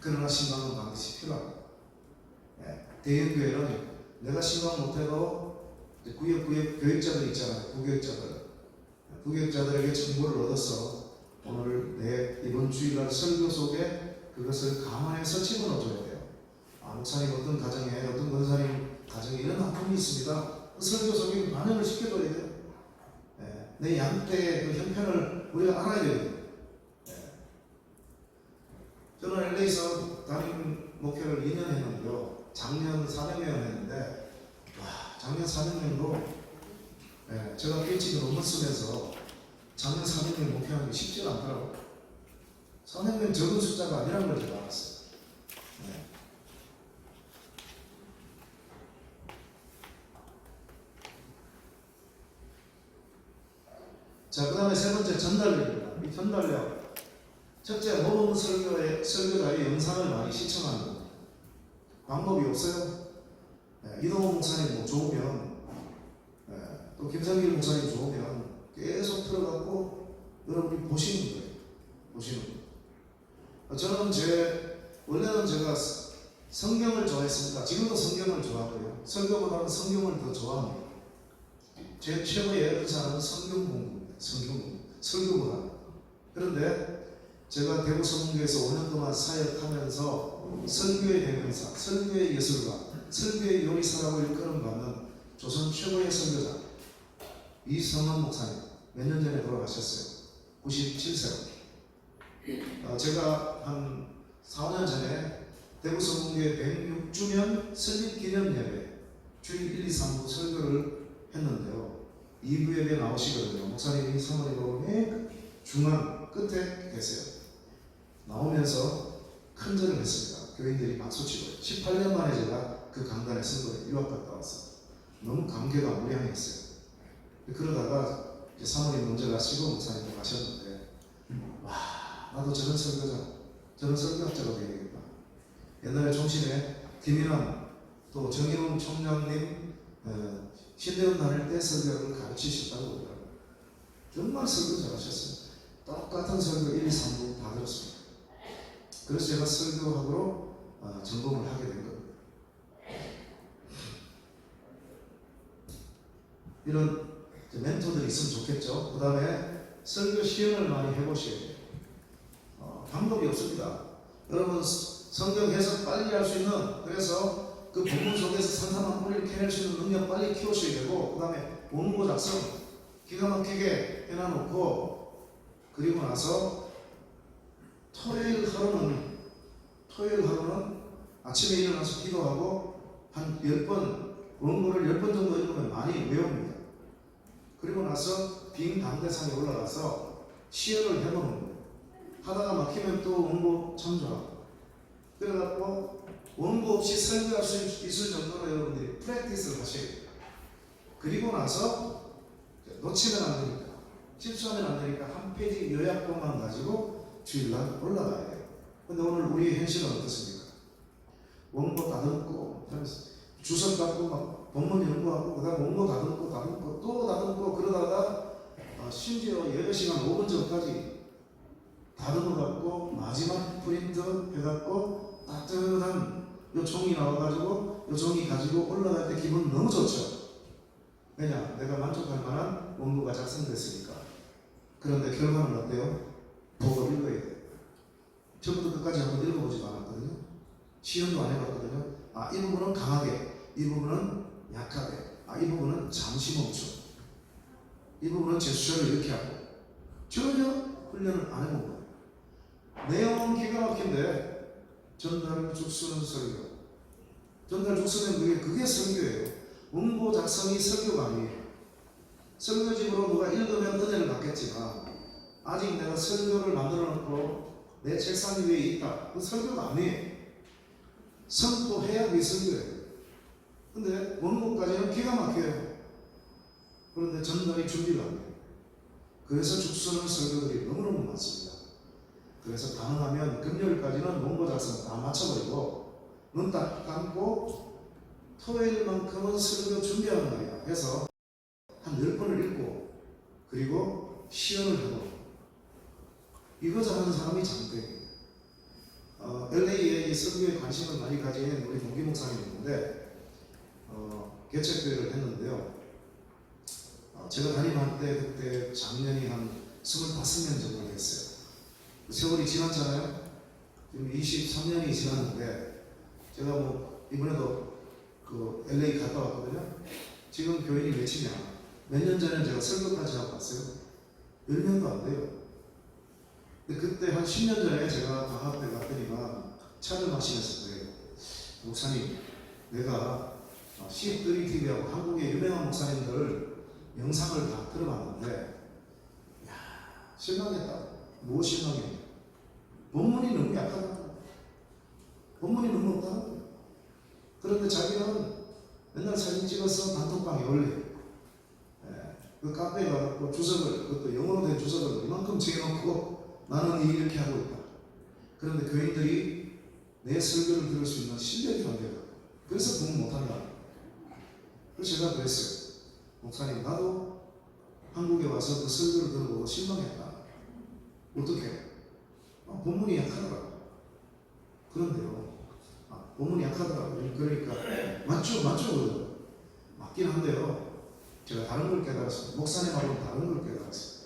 그러나 신방은 반드시 필요합니다. 대형교회는 내가 신방 못해도 구역 교육자들 있잖아요. 부교육자들에게 정보를 얻어서 오늘 내 이번 주일날 설교 속에 그것을 감안해서 집어넣어줘야 돼요. 목사님 어떤 가정에 어떤 권사님 가정에 이런 아픔이 있습니다. 그 설교 속에 반영을 시켜줘야 돼요. 내 양떼의 그 형편을 우리가 알아야 돼요. 저는 LA에서 담임 목회를 2년 했는데요. 작년 400명 했는데 작년 400명도 제가 PhD 논문 쓰면서 작년 400명 목회하는 게 쉽지가 않더라고요. 400명 적은 숫자가 아니라는 걸 제가 알았어요. 자, 그 다음에 세 번째 전달력입니다. 이 전달력. 첫째, 모범 설교자의 영상을 많이 시청하는 겁니다. 방법이 없어요. 이동호 목사님 뭐 좋으면 또 김성길 목사님 좋으면 계속 틀어갖고 여러분이 보시는 거예요. 보시는 거예요. 저는 원래는 제가 성경을 좋아했습니다. 지금도 성경을 좋아하고요. 설교보다는 성경을 더 좋아합니다. 제 최고의 의사는 성경 공부입니다. 성경 공부. 설교보다. 그런데 제가 대구 서문교에서 5년 동안 사역하면서 설교의 대명사, 설교의 예술가, 설교의 요리사라고 일컬음받는 조선 최고의 설교자 이성원 목사님 몇 년 전에 돌아가셨어요. 97세로. 제가 한 4, 5년 전에 대구 서문교회 106주년 설립 기념 예배 주일 1, 2, 3부 설교를 했는데요. 2부 예배 나오시거든요. 목사님이 사모님으로 맨 중앙 끝에 계세요. 나오면서 큰 절을 했습니다. 교인들이 박수치고 18년 만에 제가 그 강단에 선 거예요. 유학 갔다 와서 너무 감개가 무량했어요. 그러다가 이제 사모님 먼저 가시고 목사님도 가셨는데 와, 나도 저런 설교자, 저런 설교학자가 되겠다. 옛날에 종신에 김인환 또 정일훈 총장님 신대원 다닐 때 설교를 가르치셨다고 그러더라고요. 정말 설교 잘하셨어요. 똑같은 설교 1, 2, 3부 다 들었습니다. 그래서 제가 설교학으로 전공을 하게 된 겁니다. 이런 멘토들이 있으면 좋겠죠. 그 다음에 설교 시연을 많이 해보셔야 돼요. 방법이 없습니다. 여러분 성경 해석 빨리 할 수 있는, 그래서 그 본문 속에서 산삼한 뿌리를 캐낼 수 있는 능력 빨리 키우셔야 되고, 그 다음에 원고 작성 기가 막히게 해놔놓고, 그리고 나서 토요일 하루는 아침에 일어나서 기도하고 한 10번, 원고를 10번 정도 읽으면 많이 외웁니다. 그리고 나서 빈 당대상에 올라가서 시연을 해보는 거예요. 하다가 막히면 또 원고 참조하고, 그래갖고 원고 없이 설교할 수 있을 정도로 여러분들이 프랙티스를 하셔야 돼요. 그리고 나서 놓치면 안 되니까, 실수하면 안 되니까 한 페이지 요약본만 가지고 주일날 올라가야 돼요. 근데 오늘 우리의 현실은 어떻습니까? 원고 다듬고, 주석 갖고 막 본문 연구하고, 그 다음 원고 다듬고 또 다듬고, 그러다가 심지어 예배 시간 5분 전까지 다듬어갖고 마지막 프린트 해갖고 따뜻한 요 종이 나와가지고 요 종이 가지고 올라갈 때 기분 너무 좋죠. 왜냐? 내가 만족할 만한 원고가 작성됐으니까. 그런데 결과는 어때요? 보고 읽어야 돼요. 처음부터 끝까지 한번 읽어보지 않았거든요. 시연도 안 해봤거든요. 이 부분은 강하게, 이 부분은 약하게, 이 부분은 잠시 멈춰, 이 부분은 제스처를 이렇게 하고, 전혀 훈련을 안 해본 거예요. 내용은 기가 막힌데 전달 죽수는 설교. 전달 죽수는 그게 설교예요. 원고 작성이 설교가 아니에요. 설교집으로 누가 읽으면 은혜를 받겠지만, 아직 내가 설교를 만들어 놓고 내 책상 위에 있다, 그 설교가 아니에요. 선포해야 그게 설교예요. 근데 원고까지는 기가 막혀요. 그런데 전달이 준비가 안 돼요. 그래서 죽수는 설교들이 너무너무 많습니다. 그래서 가능하면 금요일까지는 원고 작성 다 마쳐버리고 눈 딱 감고 토요일만큼은 설교 준비하는 거야 해서 한 10번을 읽고 그리고 시연을 하고 이거 잘하는 사람이 장대입니다. LA에 이 설교에 관심을 많이 가진 우리 동기 목사님이 있는데 개척교회를 했는데요. 제가 담임할 때 그때 작년이 한 25년 정도 됐어요. 세월이 지났잖아요. 지금 23년이 지났는데 제가 뭐 이번에도 그 LA 갔다 왔거든요. 지금 교인이 몇이냐? 몇 년 전에 제가 설교까지 하고 왔어요. 10년도 안 돼요. 근데 그때 한 10년 전에 제가 방학 때 갔더니만 차를 마시면서 그래요. 목사님, 내가 C3 TV하고 한국의 유명한 목사님들 영상을 다 들어봤는데 실망했다. 뭐 실망해? 본문이 너무 약하다. 본문이 너무 없다. 그런데 자기는 맨날 사진 찍어서 단톡방에 올려요. 그 카페에 가서 주석을, 그것도 영어로 된 주석을 이만큼 지어놓고 나는 이렇게 하고 있다. 그런데 교인들이 내 설교를 들을 수 있는 실력이 안 돼요. 그래서 공부 못한다. 그래서 제가 그랬어요. 목사님, 나도 한국에 와서 그 설교를 들어보고 실망했다. 어떻게? 본문이 약하더라. 그런데요. 본문이 약하더라고요. 그러니까 맞죠. 맞긴 한데요. 제가 다른 걸 깨달았어요. 목사님하고는 다른 걸 깨달았어요.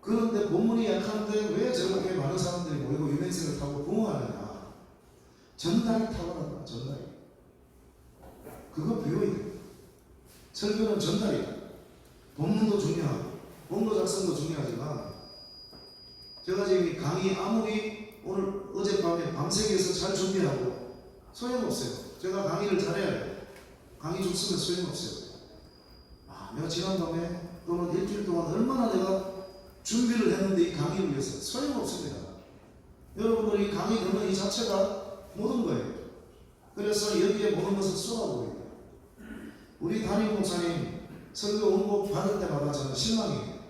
그런데 본문이 약한데 왜 저렇게 많은 사람들이 모이고 유명세를 타고 부흥하느냐? 전달이 탁월하다. 전달이. 그거 비워야 돼요. 설교는 전달이다. 본문도 중요하고 본도 작성도 중요하지만 제가 지금 이 강의 아무리 오늘 어젯밤에 밤새기해서 잘 준비하고 소용없어요. 제가 강의를 잘해야 돼요. 강의 좀 쓰면 소용없어요. 내가 지난밤에 또는 일주일 동안 얼마나 내가 준비를 했는데 이 강의를 위해서 소용없습니다. 여러분들이 강의 듣는 이 자체가 모든 거예요. 그래서 여기에 모든 것을 쏟아부어요. 우리 담임 목사님 설교 원고 받을 때마다 저는 실망이에요.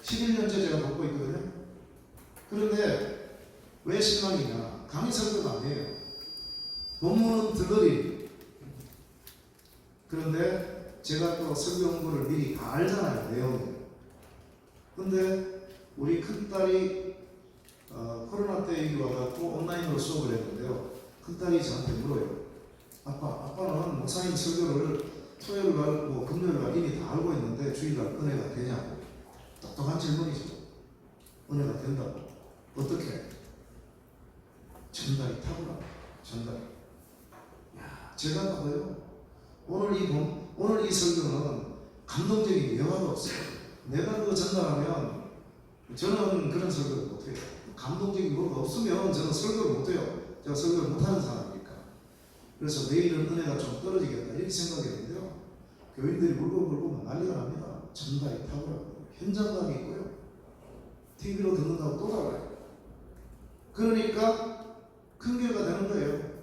11년째 제가 받고 있거든요. 그런데 왜 실망이냐? 강의 설교가 아니에요. 본문은 들러리. 그런데 제가 또 설교 원고를 미리 다 알잖아요. 내용을. 근데 우리 큰딸이 코로나 때 여기 와갖고 온라인으로 수업을 했는데요. 큰딸이 저한테 물어요. 아빠는 목사님 설교를 토요일날 뭐 금요일날 이미 다 알고 있는데 주일날 은혜가 되냐고. 똑똑한 질문이죠. 은혜가 된다고. 어떻게? 전달이 탁월하다. 전달이. 제가 봐요. 오늘 이 설교는 감동적인 영화가 없어요. 내가 그거 전달하면 저는 그런 설교를 못해요. 감동적인 뭐가 없으면 저는 설교를 못해요. 제가 설교를 못하는 사람이니까. 그래서 내일은 은혜가 좀 떨어지겠다 이렇게 생각했는데요. 교인들이 울고불고 난리가 납니다. 전달이 탁월하고 현장감이 있고요. TV로 듣는다고 또 달라요. 그러니까 큰 교회가 되는 거예요.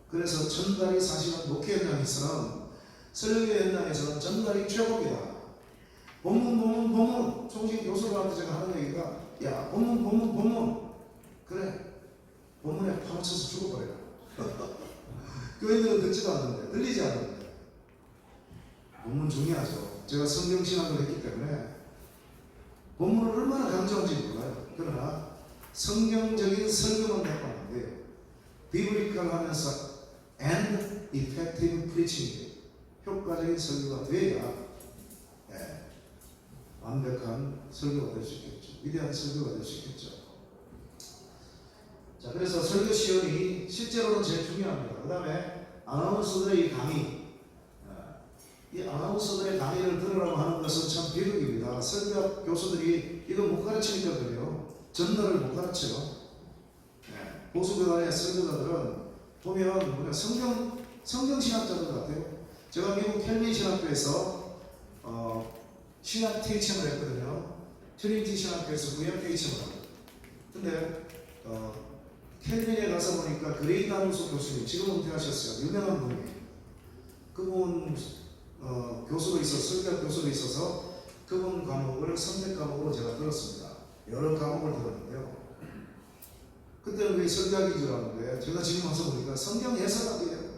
그래서 전달이 사실은 목회 현장에서는 설교 현장에서는 전달이 최고입니다. 본문 총식 교수들한테 제가 하는 얘기가 야 본문 그래 본문에 파묻혀서 죽어버려라. 교인들은 듣지도 않는데 들리지 않는데 본문 중요하죠. 제가 성경신학을 했기 때문에 본문을 얼마나 강조한지 몰라요. 그러나 성경적인 설교만 해도 안 돼요. 비브리컬 하면서 and effective preaching 효과적인 설교가 돼야 완벽한 설교가 될 수 있겠죠. 위대한 설교가 될 수 있겠죠. 자, 그래서 설교 시연이 실제로는 제일 중요합니다. 그 다음에 아나운서들의 이 강의, 이 아나운서들의 강의를 들으라고 하는 것은 참 비극입니다. 설교 교수들이 이거 못 가르치니까 그래요. 전달을 못 가르쳐요. 보수교단의 설교자들은 보면 성경신학자들 같아요. 제가 미국 켈빈 신학교에서 신학 테이칭을 했거든요. 트리니티 신학교에서 구약 테이칭을 하고. 근데 켈빈에 가서 보니까 그레이트 아무소 교수님, 지금 은퇴하셨어요. 유명한 분이에요. 그분 교수로 있어서 설교 교수로 있어서 그분 과목을 선택 과목으로 제가 들었습니다. 여러 과목을 들었는데요. 그때는 그게 설교하기 줄 알았는데 제가 지금 와서 보니까 성경 해석학이에요.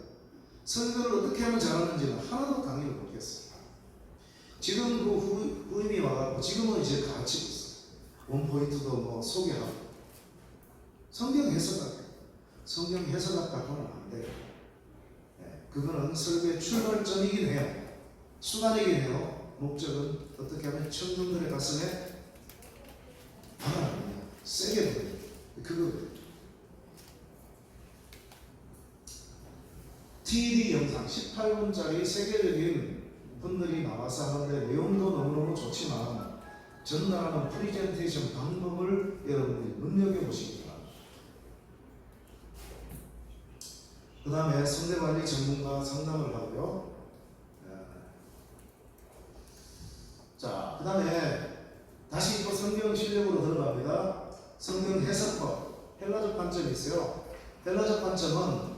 설교를 어떻게 하면 잘하는지는 하나도 강의를 못했어요. 지금 그 후임이 와갖고 지금은 이제 가르치고 있어요. 원포인트도 뭐 소개하고. 성경 해석학. 성경 해석학 갖고는 안 돼요. 그거는 설교의 출발점이긴 해요. 수단이긴 해요. 목적은 어떻게 하면 청중들의 가슴에 박아납니다. 세게 들어요. 그거 TED 영상 18분짜리 세계적인 분들이 나와서 하는데 내용도 너무너무 좋지만 전달하는 프리젠테이션 방법을 여러분들이 눈여겨보시기 바랍니다. 그 다음에 성대관리 전문가 상담을 하고요. 자, 그 다음에 다시 또 성경 실력으로 들어갑니다. 성경 해석법, 헬라적 관점이 있어요. 헬라적 관점은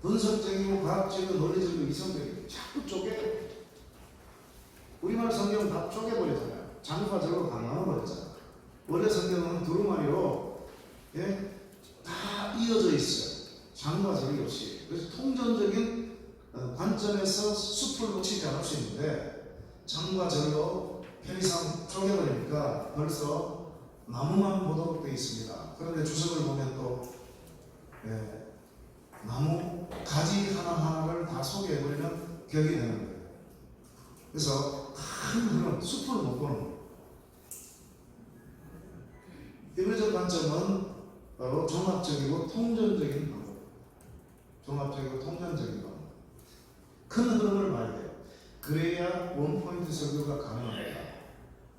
분석적이고 과학적이고 논리적이고 이성적이고 자꾸 쪼개요. 우리말 성경 다 쪼개버리잖아요. 장과 절로 다 나눠버렸잖아요. 원래 성경은 두루마리로 다 이어져 있어요. 장과 절이 없이. 그래서 통전적인 관점에서 숲을 놓치지 않을 수 있는데 장과 절로 편의상 쪼개버리니까 벌써 나무만 보도록 되어 있습니다. 그런데 주석을 보면 또 나무 가지 하나하나를 다 소개해버리면 격이 되는 거예요. 그래서 큰 그런 숲을 못 보는 거예요. 비교적 관점은 바로 종합적이고 통전적인 방법. 종합적이고 통전적인 방법. 큰 흐름을 봐야 돼요. 그래야 원포인트 설교가 가능합니다.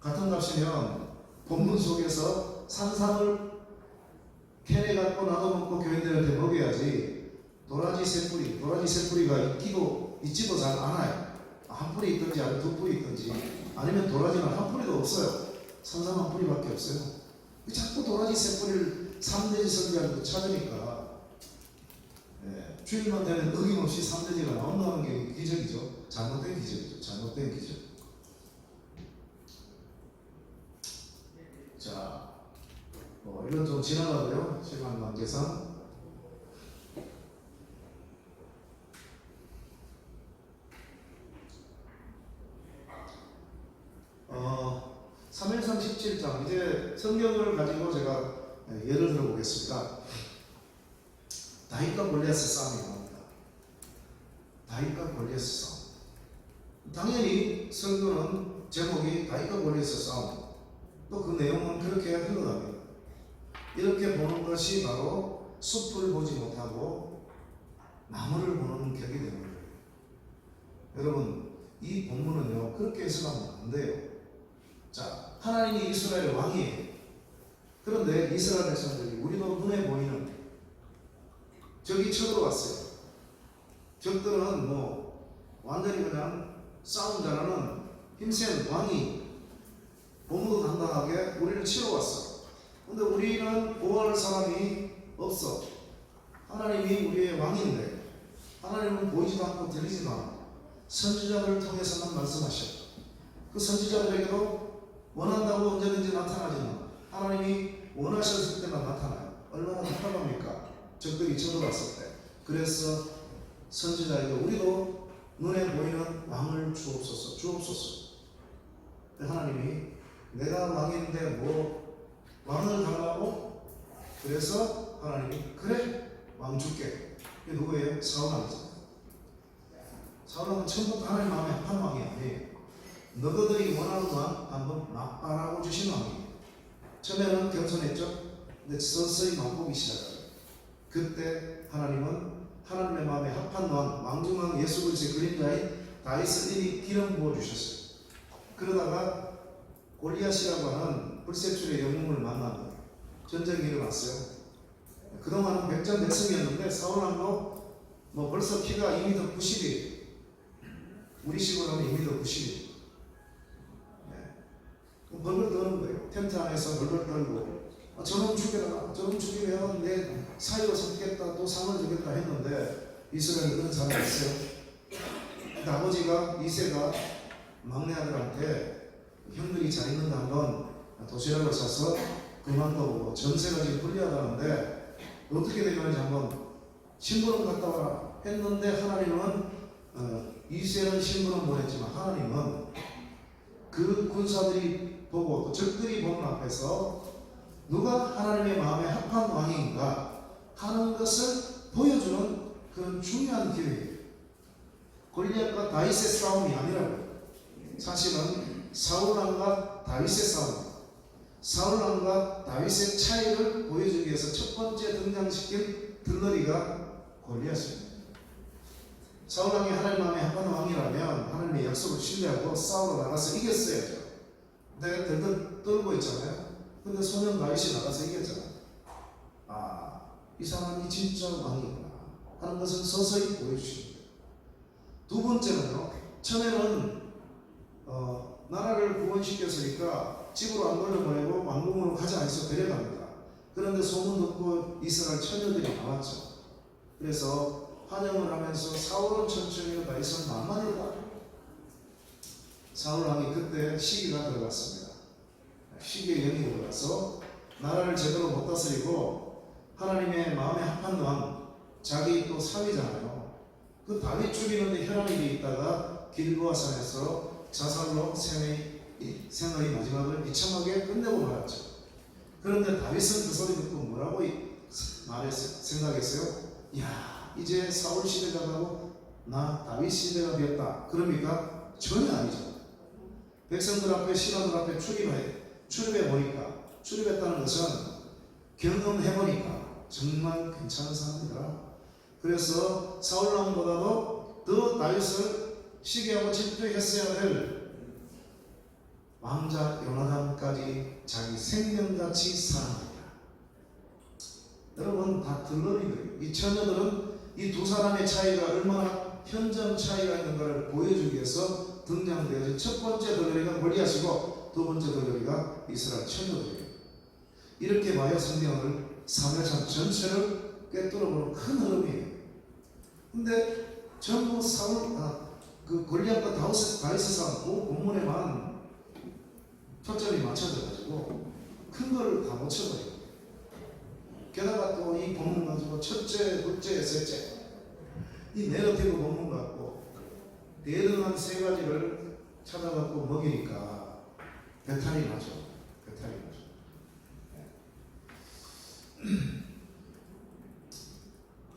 같은 값이면 본문 속에서 산삼을 캔에 갖고 나눠 먹고 교인들한테 먹여야지. 도라지 세 뿌리가 있지도 잘 않아요. 한 뿌리 있든지 아니면 두 뿌리 있든지 아니면 도라지는 한 뿌리도 없어요. 산삼 한 뿌리밖에 없어요. 자꾸 도라지 세 뿌리를 3대지 설교하는 찾으니까 주일만 되면 어김없이 3대지가 나온다는 게 기적이죠. 잘못된 기적이죠. 잘못된 기적. 자, 이건 좀 지나가고요. 시간 관계상. 사무엘상 17장 이제 성경을 가지고 제가 예를 들어 보겠습니다. 다윗과 골리앗의 싸움이 나옵니다. 다윗과 골리앗의 싸움. 당연히 설교는 제목이 다윗과 골리앗의 싸움. 또 그 내용은 그렇게 흘러갑니다. 이렇게 보는 것이 바로 숲을 보지 못하고 나무를 보는 격이 되는 거예요. 여러분, 이 본문은요 그렇게 해석하면 안 돼요. 자, 하나님이 이스라엘 왕이에요. 그런데 이스라엘 백성들이 우리도 눈에 보이는 적이 쳐들어왔어요. 적들은 완전히 그냥 싸움 잘하는 힘센 왕이 너무 당당하게 우리를 치러 왔어. 근데 우리는 보호할 사람이 없어. 하나님이 우리의 왕인데 하나님은 보이지도 않고 들리지도 않고 선지자들을 통해서만 말씀하셨고 그 선지자들에게도 원한다고 언제든지 나타나지만 하나님이 원하셨을 때만 나타나요. 얼마나 답답합니까? 적들이 쳐들어왔을 때. 그래서 선지자에게 우리도 눈에 보이는 왕을 주옵소서. 하나님이 내가 왕인데 왕을 달라고? 그래서 하나님이 그래 왕 줄게. 이게 누구예요? 사울왕이잖아요. 사울왕은 처음부터 하나님 마음에 합한 왕이 아니에요. 너희들이 원하는 왕 한번 맛봐라고 주신 왕이에요. 처음에는 겸손했죠. 근데 서서히 맛보기 시작해요. 그때 하나님은 하나님의 마음에 합한 왕중왕 예수 그리스도의 그림자인 다윗을 이미 기름 부어 주셨어요. 그러다가 골리앗이라고 하는 불세출의 영웅을 만나고 전쟁이 일어났어요. 그동안은 백전백승이었는데 사울왕도 벌써 키가 2m 90이에요. 우리 식으로 하면 2m 90이에요. 벌벌 떠는 거예요. 텐트 안에서 벌벌 떨고 저놈 죽여라, 저놈 죽이면 내 사이로 삼겠다, 또 상을 주겠다 했는데 이스라엘에 그런 사람이 있어요. 아버지가 이새가 막내 아들한테 형들이 잘 있는데 한번 도시락을 싸서 그만둬보고 전세가 지금 불리하다는데 어떻게 되는지 한번 신부름 갔다 와라 했는데 하나님은 이세는 신부름 보냈지만 하나님은 그 군사들이 보고 또 적들이 보는 앞에서 누가 하나님의 마음에 합한 왕인가 하는 것을 보여주는 그런 중요한 기회예요. 골리앗과 다윗의 싸움이 아니라고요. 사실은 사울왕과 다윗의 싸움, 사울왕과 다윗의 차이를 보여주기 위해서 첫 번째 등장시킨 들러리가 골리앗입니다. 사울왕이 하나님 마음에 합한 왕이라면 하나님의 약속을 신뢰하고 싸우러 나가서 이겼어야죠. 내가 들들 떨고 있잖아요. 근데 소년 다윗이 나가서 이겼잖아요. 이 사람이 진짜 왕이구나 하는 것은 서서히 보여주십니다. 두 번째는요, 처음에는 나라를 구원시켰으니까 집으로 안 돌려보내고 왕궁으로 가자 해서 데려갑니다. 그런데 소문 듣고 이스라엘 처녀들이 나왔죠. 그래서 환영을 하면서 사울은 천천히 다윗은 만만하다. 사울왕이 그때 시기가 들어갔습니다. 시기의 영이 들어가서 나라를 제대로 못 다스리고 하나님의 마음에 합한 왕, 자기 또 사위잖아요. 그 다윗 죽이는데 혈안이 돼 있다가 길보아 산에서 자살로 생애의 마지막을 비참하게 끝내고 말았죠. 그런데 다윗은 그 소리 듣고 뭐라고 생각했어요? 야, 이제 사울 시대가 가고 나 다윗 시대가 되었다. 그럽니까? 전혀 아니죠. 백성들 앞에 신하들 앞에 출입해 보니까, 출입했다는 것은 경험해 보니까 정말 괜찮은 사람이더라. 그래서 사울왕보다도 더 다윗을 시기하고 질투했어야 될 왕자 요나단까지 자기 생명같이 사랑합니다. 여러분 다 들러리들이에요. 이 처녀들은 이 두 사람의 차이가 얼마나 현저한 차이가 있는가를 보여주기 위해서 등장되어진 첫 번째 들러리가 골리앗이고 두 번째 들러리가 이스라엘 처녀들이에요. 이렇게 봐야 성경을 사무엘상 전체를 꿰뚫어보는 큰 흐름이에요. 근데 전부 그 골리앗과 다윗의 싸움, 그 본문에만 초점이 맞춰져가지고 큰 거를 다 놓쳐버려요. 게다가 또 이 본문 가지고 첫째, 둘째, 셋째 이 내러티브 본문 갖고 대등한 세 가지를 찾아갖고 먹이니까 배탈이 나죠. 배탈이 나죠.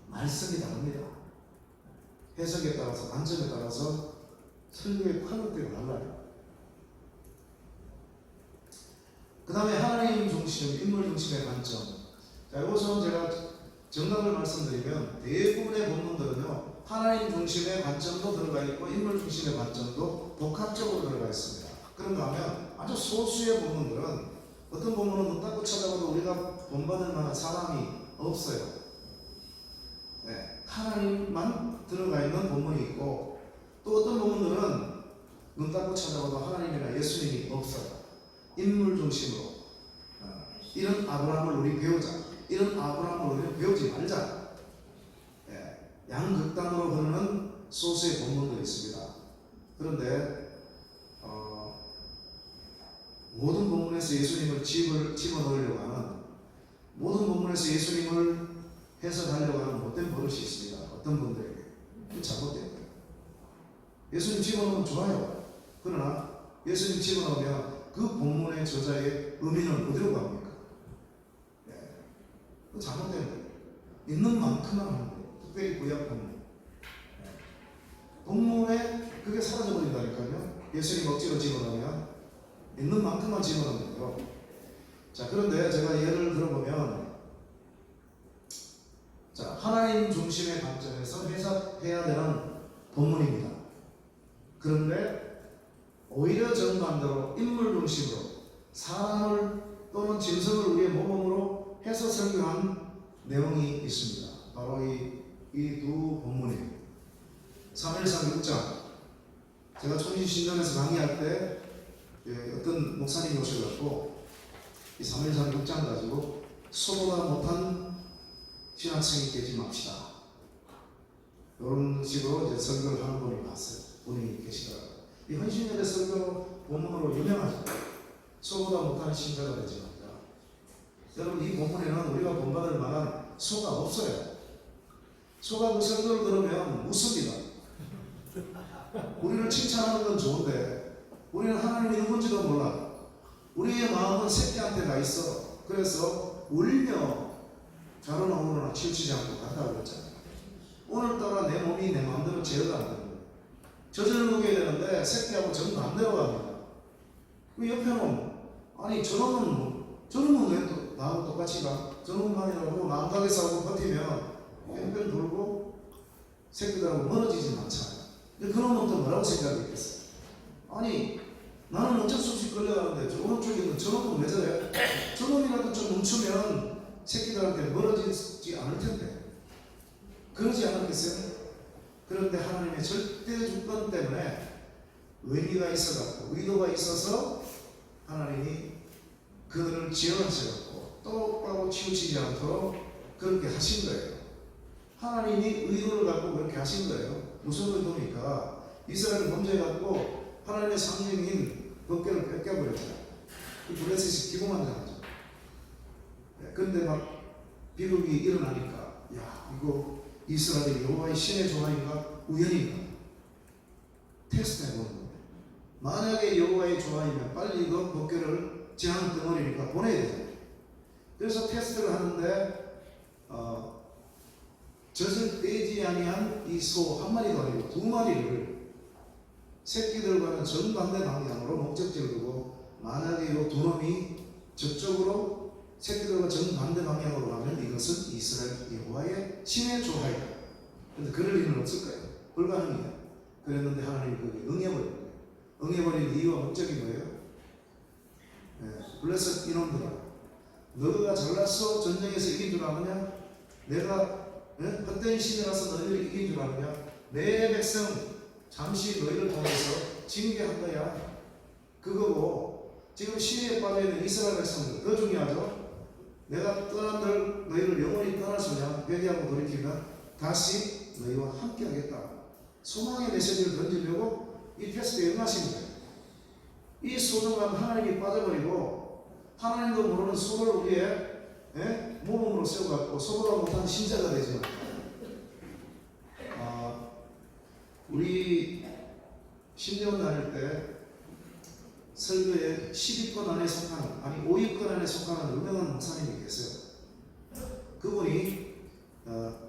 말씀이 다릅니다. 해석에 따라서, 관점에 따라서 설교의 퀄리티가 달라요. 그 다음에 하나님 중심, 인물 중심의 관점. 자, 이것은 제가 정답을 말씀드리면 대부분의 본문들은요, 하나님 중심의 관점도 들어가 있고 인물 중심의 관점도 복합적으로 들어가 있습니다. 그런가 하면 아주 소수의 본문들은 어떤 본문은 눈 닫고 찾아봐도 우리가 본받을 만한 사람이 없어요. 네, 하나님만 들어가 있는 본문이 있고 또 어떤 본문들은 눈 닫고 찾아봐도 하나님이나 예수님이 없어요. 인물 중심으로 이런 아브라함을 우리 배우자, 이런 아브라함을 우리 배우지 말자. 양극단으로 흐르는 소수의 본문들이 있습니다. 그런데 모든 본문에서 예수님을 집어넣으려고 하는, 모든 본문에서 예수님을 해석하려고 하는 못된 버릇이 있습니다. 어떤 분들에게 잘못된 거예요. 예수님 집어넣으면 좋아요. 그러나 예수님 집어넣으면 그 본문의 저자의 의미는 어디로 갑니까? 그 잘못된 거예요. 있는 만큼만 하는 거예요. 특별히 구약 본문. 본문에 그게 사라져버린다니까요. 예수님 억지로 집어넣으면 있는 만큼만 집어넣는 거예요. 자, 그런데 제가 예를 들어보면, 자, 하나님 중심의 관점에서 해석해야 되는 본문입니다. 그런데 오히려 정반대로 인물 중심으로 사람을 또는 짐승을 우리의 모범으로 해서 설교한 내용이 있습니다. 바로 이 두 본문이에요. 사무엘상 6장. 제가 총신신전에서 강의할 때 어떤 목사님이 오셔갖고 이 사무엘상 6장 가지고 소보다 못한 신학생이 되지 맙시다. 이런 식으로 이제 설교를 하는 분이 봤어요. 분이 계시더라고요. 이 헌신열의 설교 본문으로 유명하죠. 소보다 못한 신자가 되지 말자. 여러분 이 본문에는 우리가 본받을 만한 소가 없어요. 소가 그 설교를 들으면 웃습니다. 우리를 칭찬하는 건 좋은데 우리는 하나님이 누군지도 몰라. 우리의 마음은 새끼한테 가 있어. 그래서 울며 자로나 우로나 치우치지 않고 간다고 그랬잖아요. 오늘따라 내 몸이 내 마음대로 제어가 안 되는 거예요. 젖을 먹여야 되는데 새끼하고 정반대로 갑니다. 그 옆에는 아니 저놈은 왜 또 나하고 똑같이 가? 저놈만이라도 남각에서 하고 버티면 뺑뺑 돌고 새끼들하고 멀어지진 않잖아요. 근데 그놈은 또 뭐라고 생각했겠어요? 아니 나는 어쩔 수 없이 끌려가는데 저 오른쪽에 있는 저놈은 왜 저래? 저놈이라도 좀 멈추면 새끼들한테 멀어지지 않을 텐데 그러지 않았겠어요? 그런데 하나님의 절대 주권 때문에 의미가 있어갖고 의도가 있어서 하나님이 그들을 지어하셔갖고 똑바로 치우치지 않도록 그렇게 하신 거예요. 하나님이 의도를 갖고 그렇게 하신 거예요. 무슨 의도입니까? 이스라엘 범죄해갖고 하나님의 상징인 법궤를 뺏겨버렸잖아요. 그 블레셋이 기공한 자죠. 그런데 막 비극이 일어나니까 야 이거 이스라엘이 여호와의 신의 조화인가 우연인가 테스트해보는 거예요. 만약에 여호와의 조화이면 빨리 이거 법궤를 재앙 덩어리니까 보내야 되잖아요. 그래서 테스트를 하는데 젖을 떼지 아니한 이 소 한 마리가 아니고 두 마리를 새끼들과는 정반대 방향으로 목적지를 두고 만약에 이 두 놈이 저쪽으로 새끼들과 정반대 방향으로 가면 이것은 이스라엘 여호와의 신의 조화이다. 그런데 그럴 일은 없을 거예요. 불가능해요. 그랬는데 하나님이 그게 응해버린 거예요. 응해버린 이유와 목적이 뭐예요? 블레셋 이놈들아 너가 잘났어 전쟁에서 이긴 줄 아느냐? 내가 헛된 신이라서 너희를 이긴 줄 아느냐? 내 백성 잠시 너희를 통해서 징계한 거야. 그거고 지금 시위에 빠져있는 이스라엘 백성들 더 중요하죠? 내가 떠난 너희를 영원히 떠날 소냐? 회개하고 돌이키면 다시 너희와 함께 하겠다. 소망의 메시지를 던지려고 이 테스트에 응하신 거예요. 이 소중한 하나님이 빠져버리고 하나님도 모르는 소를 우리의 모범으로 세워갖고 소보다 못한 신자가 되지만 우리 신대원 다닐 때 설교에 10위권 안에 속하는 아니 5위권 안에 속하는 유명한 목사님이 계세요. 그분이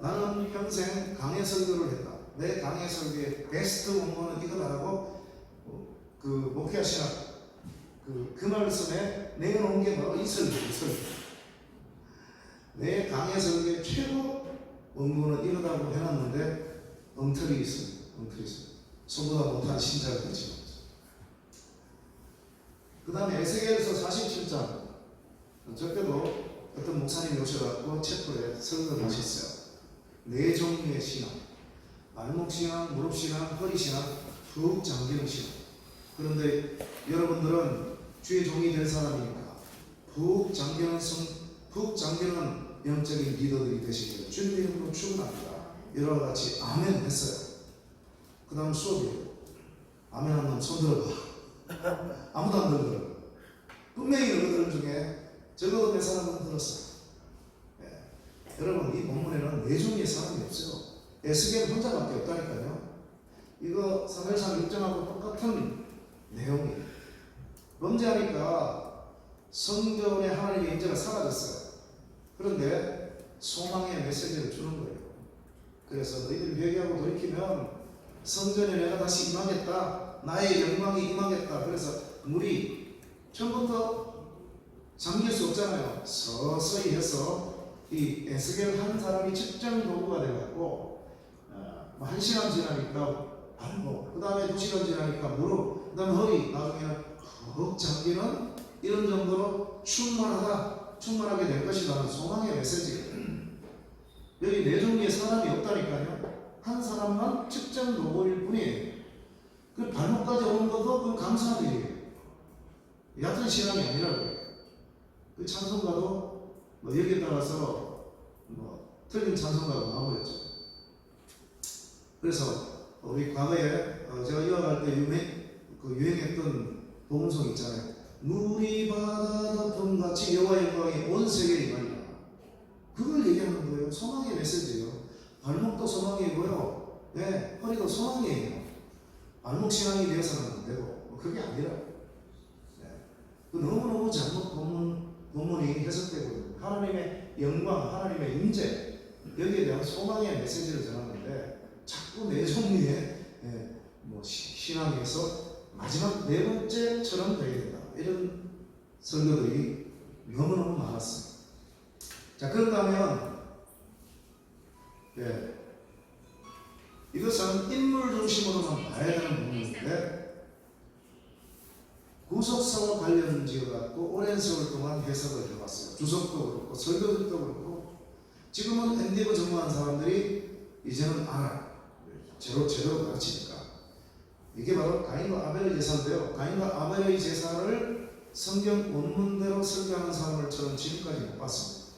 나는 평생 강해 설교를 했다. 내 강해 설교의 베스트 원문은 이거다라고 그 목회하시는 그 말씀에 내려놓은 게 바로 이 설교. 내 강해 설교의 최고 원문은 이거다라고 해놨는데 엉터리 있습니다. 소보다 못한 신자가 되지. 그 다음에 에스겔서 47장 저때도 어떤 목사님이 오셔갖고 챕터에 설교를 하셨어요. 네 종류의 신앙, 발목신앙, 무릎신앙, 허리신앙, 푹 잠기는 신앙. 그런데 여러분들은 주의 종이 될 사람이니까 푹 잠기는 영적인 리더들이 되시기를 주님의 이름으로 축원합니다. 여러 같이 아멘 했어요. 그 다음 수업이에요. 아멘 한 놈 손 들어봐. 아무도 안 들더라고요. 분명히 여러분들 중에 적어도 몇 사람은 들었어요. 여러분 이 본문에는 네 종류의 사람이 없어요. 에스겔 혼자밖에 없다니까요. 이거 사무엘상 6장하고 똑같은 내용이에요. 범죄하니까 성전에 하나님의 인재가 사라졌어요. 그런데 소망의 메시지를 주는 거예요. 그래서 너희들이 회개하고 돌이키면 성전에 내가 다시 임하겠다. 나의 영광이 임하겠다. 그래서 물이 처음부터 잠길 수 없잖아요. 서서히 해서 이 에스겔 한 사람이 측정 도구가 돼갖고 1시간 지나니까 발목, 그 다음에 2시간 지나니까 무릎, 그 다음에 허리, 나중에는 푹 잠기는 이런 정도로 충만하게 될 것이라는 소망의 메시지. 여기 네 종류의 사람이 없다니까요. 한 사람만 측정 도구일 뿐이에요. 그 발목까지 오는 것도 그 감사한 일이에요. 얕은 신앙이 아니라고요. 그 찬송가도 여기에 따라서 틀린 찬송가가 나와버렸죠. 그래서 우리 과거에 제가 이어갈 때 유행했던 복음송 있잖아요. 물이 바다 덮음같이 여호와의 영광이 온 세계에 임하리라. 그걸 얘기하는 거예요. 소망의 메시지예요. 발목도 소망이고요. 네, 허리도 소망이에요. 발목 신앙이 되어서는 안 되고 그게 아니라 너무너무 잘못 본문이 해석되고 있는 하나님의 영광, 하나님의 임재 여기에 대한 소망의 메시지를 전하는데 자꾸 내 종류의 신앙에서 마지막 네 번째처럼 되게 된다. 이런 설교들이 너무너무 많았어요. 자, 그런다면 이것은 인물 중심으로만 봐야 되는 부분인데 구속사와 관련지어갖고 오랜 세월 동안 해석을 해봤어요. 주석도 그렇고 설교들도 그렇고 지금은 엔디버 전무한 사람들이 이제는 알아. 제대로 가르치니까. 이게 바로 가인과 아벨의 제사인데요. 가인과 아벨의 제사를 성경 원문대로 설교하는 사람을처럼 지금까지 못 봤습니다.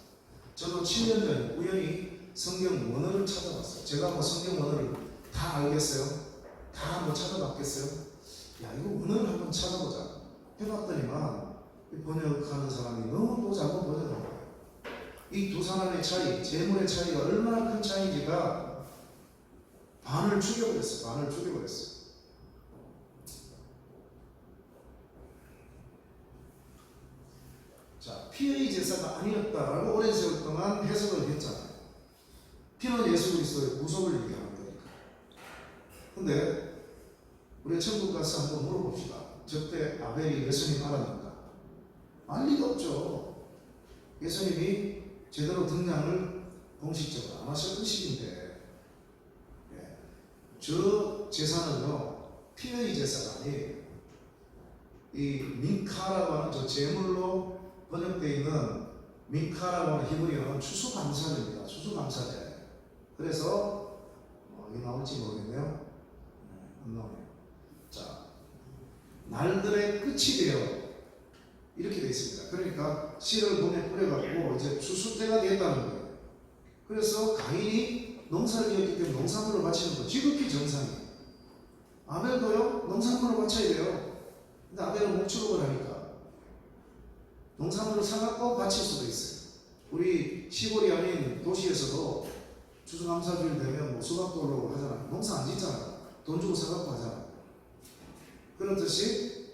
저도 7년 전에 우연히 성경 원어를 찾아봤어요. 제가 뭐 성경 원어를 다 알겠어요? 다 뭐 찾아봤겠어요? 야, 이거 원어를 한번 찾아보자. 해봤더니만 번역하는 사람이 너무 또 잘못 번역한 거예요. 이 두 사람의 차이, 재물의 차이가 얼마나 큰 차이인지가 반을 죽여버렸어요. 반을 죽여버렸어요. 자, 피의 제사가 아니었다라고 오랜 세월 동안 해석을 했잖아요. 피는 예수 그리스도의 구속을 얘기하는 거니까. 근데 우리 천국 가서 한번 물어봅시다. 저때 아벨이 예수님 알았는가? 알 리가 없죠. 예수님이 제대로 등장을 공식적으로 안 하셨던 시기인데 저 제사는요 피의 제사가 아니에요. 이 민카라고 하는 저 제물로 번역되어 있는 민카라고 하는 히브리어는 추수감사제입니다. 추수감사제. 그래서 이게 나올지 모르겠네요. 안 나오네요. 자, 날들의 끝이 되어 이렇게 되어 있습니다. 그러니까 씨를 봄에 뿌려갖고 이제 추수 때가 됐다는 거예요. 그래서 가인이 농사를 지었기 때문에 농산물을 바치는 거 지극히 정상이에요. 아벨도요 농산물을 바쳐야 돼요. 근데 아벨은 목축업을 하니까 농산물을 사갖고 바칠 수도 있어요. 우리 시골이 아닌 도시에서도 추수감사주일 되면 뭐 수박도 올라오고 하잖아요. 농사 안 짓잖아요. 돈 주고 사갖고 하잖아요. 그렇듯이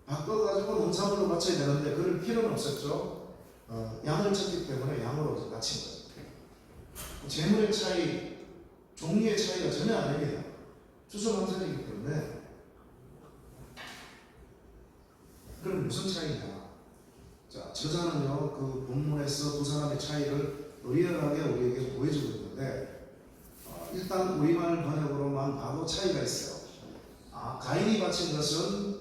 바꿔가지고 농산물로 바쳐야 되는데 그럴 필요는 없었죠. 양을 쳤기 때문에 양으로 바친 거예요. 재물의 차이, 종류의 차이가 전혀 아닙니다. 추수감사이기 때문에. 그럼 무슨 차이냐? 자, 저자는요 그 본문에서 두 사람의 차이를 의연하게 우리에게 보여주고 있는데 일단 우리말 번역으로만 봐도 차이가 있어요. 가인이 바친 것은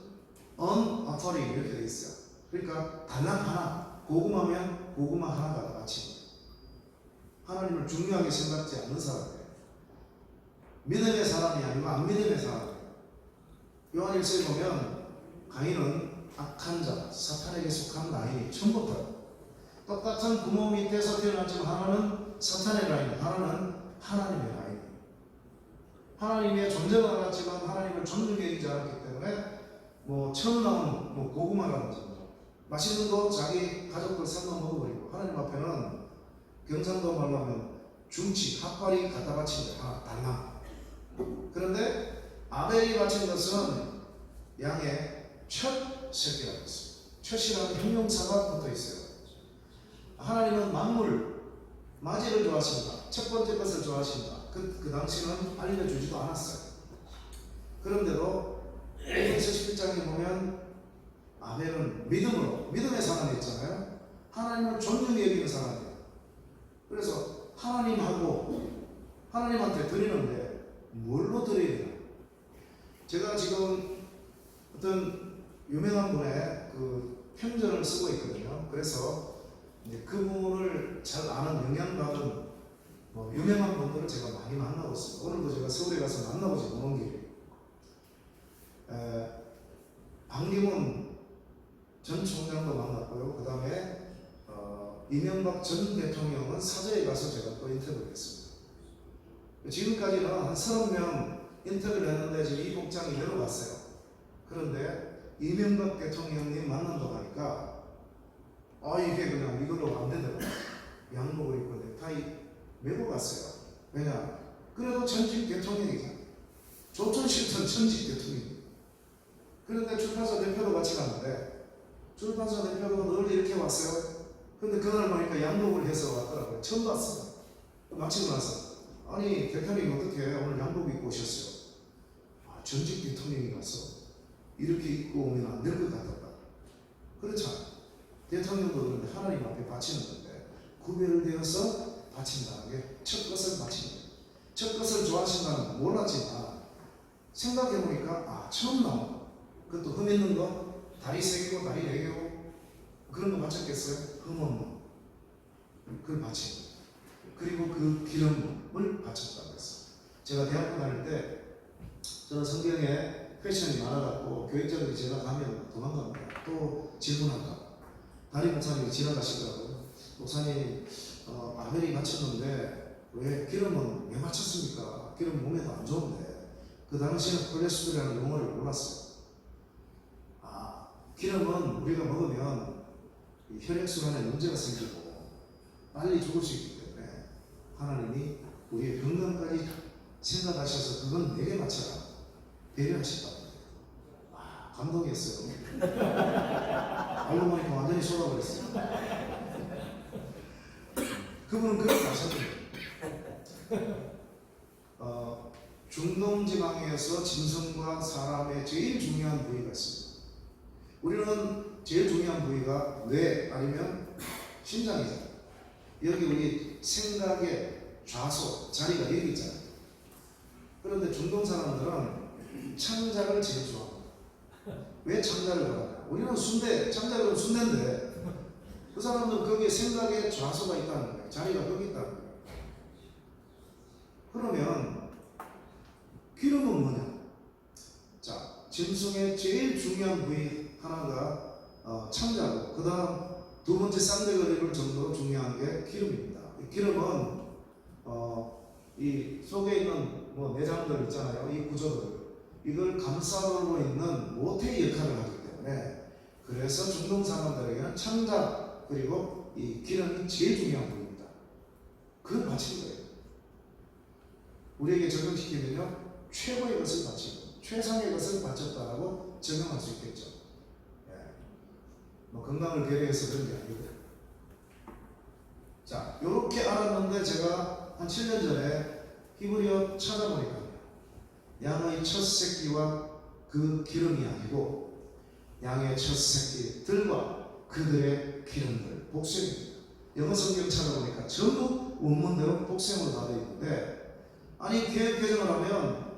unoffering 이렇게 되어 있어요. 그러니까 달랑 하나, 고구마면 고구마 하나가 바친 거예요. 하나님을 중요하게 생각지 않는 사람이에요. 믿음의 사람이 아니고 안 믿음의 사람이에요. 요한일서에 보면 가인은 악한 자, 사탄에게 속한 라인이 처음부터 똑같은 부모 밑에서 태어났지만 하나는 사탄의 라인, 하나는 하나님의 라인. 하나님의 존재는 알았지만 하나님을 존중해 주지 않았기 때문에 뭐 처음 나온 뭐 고구마라든지 맛있는 거 자기 가족들 삶아 먹어버리고 하나님 앞에는 경상도 말로 하면 중치, 핫발이 갖다 바친 게 하나 달랑. 그런데 아벨이 바친 것은 양의 첫 새끼라고 했습니다. 첫이라는 형용사가 붙어 있어요. 하나님은 만물, 맞이를 좋아하신다. 첫 번째 것을 좋아하신다. 그 당시는 알려주지도 않았어요. 그런데도 에베소 11장에 보면 아벨은 믿음으로, 믿음의 사람이었잖아요. 하나님을 존중히 여기는 사람이에요. 그래서 하나님한테 드리는데 뭘로 드려야 되나? 제가 지금 어떤 유명한 분의 그 편전을 쓰고 있거든요. 그래서 이제 그분을 잘 아는 영향받은 유명한 분들을 제가 많이 만나고 있습니다. 오늘도 제가 서울에 가서 만나보지 못한 길이에요. 방기문 전 총장도 만났고요. 그 다음에 이명박 전 대통령은 사저에 가서 제가 또 인터뷰를 했습니다. 지금까지는 한 30명 인터뷰를 했는데 지금 이 복장이 내려갔어요. 그런데 이명박 대통령님 만난다고 하니까 이게 그냥 이걸로 안 된다고 양복을 입고 넥타이 메고 갔어요. 왜냐? 그래도 전직 대통령이잖아. 조선시대 전직 대통령. 그런데 출판사 대표도 같이 갔는데 출판사 대표도 늘 이렇게 왔어요. 근데 그날 보니까 양복을 해서 왔더라고요. 처음 봤어요. 마치고 나서 아니 대표님 어떻게 오늘 양복 입고 오셨어요? 전직 대통령이라서 이렇게 입고 오면 안 될 것 같았다. 그렇잖아. 대통령도 그런데 하나님 앞에 바치는 건데 구별되어서 바친다는 게 첫 것을 바치는 거예요. 첫 것을 좋아하신다는 몰랐지만 생각해보니까 처음 나온 거 그것도 흠 있는 거 다리 3개고 다리 4개고 그런 거 바쳤겠어요? 흠 없는 그걸 바친 거예요. 그리고 그 기름을 바쳤다고 했어요. 제가 대학교 다닐 때 저는 성경에 퀘션이 많아갖고 교육자들이 제가 가면 도망갑니다. 또 질문한다. 담임 목사님이 지나가시더라고요. 목사님 아벨이 맞췄는데 왜 기름은 왜 맞췄습니까? 기름 몸에도 안 좋은데. 그 당시에는 콜레스테롤이라는 용어를 몰랐어요. 기름은 우리가 먹으면 혈액순환에 문제가 생기고 빨리 죽을 수 있기 때문에 하나님이 우리의 건강까지 생각하셔서 그건 내게 맞춰라 배려하셨다. 감동이었어요. 알고 보니까 완전히 쏟아버렸어요. 그분은 그렇게 하셨거든요. 중동지방에서 짐승과 사람의 제일 중요한 부위가 있습니다. 우리는 제일 중요한 부위가 뇌 아니면 심장이잖아요. 여기 우리 생각의 좌소 자리가 여기 있잖아요. 그런데 중동 사람들은 창자를 제일 좋아합니다. 왜 창자를 좋아하냐? 우리는 순대, 창자는 순대인데 그 사람들은 거기에 생각의 좌소가 있다는 거예요. 자리가 거기 있다는 거예요. 그러면 기름은 뭐냐? 자, 짐승의 제일 중요한 부위 하나가 창자고 그 다음 두 번째 쌍대거리를 정도로 중요한 게 기름입니다. 이 기름은 이 속에 있는 내장들 있잖아요. 이 구조들 이걸 감싸고 있는 모태의 역할을 하기 때문에 그래서 중동 사람들에게는 창자 그리고 이 기름이 제일 중요한 부분입니다. 그걸 바친 거예요. 우리에게 적용시키면요 최고의 것을 바치고 최상의 것을 바쳤다라고 적용할 수 있겠죠. 건강을 배려해서 그런 게 아니고요. 자, 요렇게 알았는데 제가 한 7년 전에 히브리어 찾아보니까 양의 첫 새끼와 그 기름이 아니고 양의 첫 새끼들과 그들의 기름들 복수입니다. 영어 성경 찾아보니까 전부 원문대로 복수형으로 다 되어 있는데 아니 개혁 개정을 하면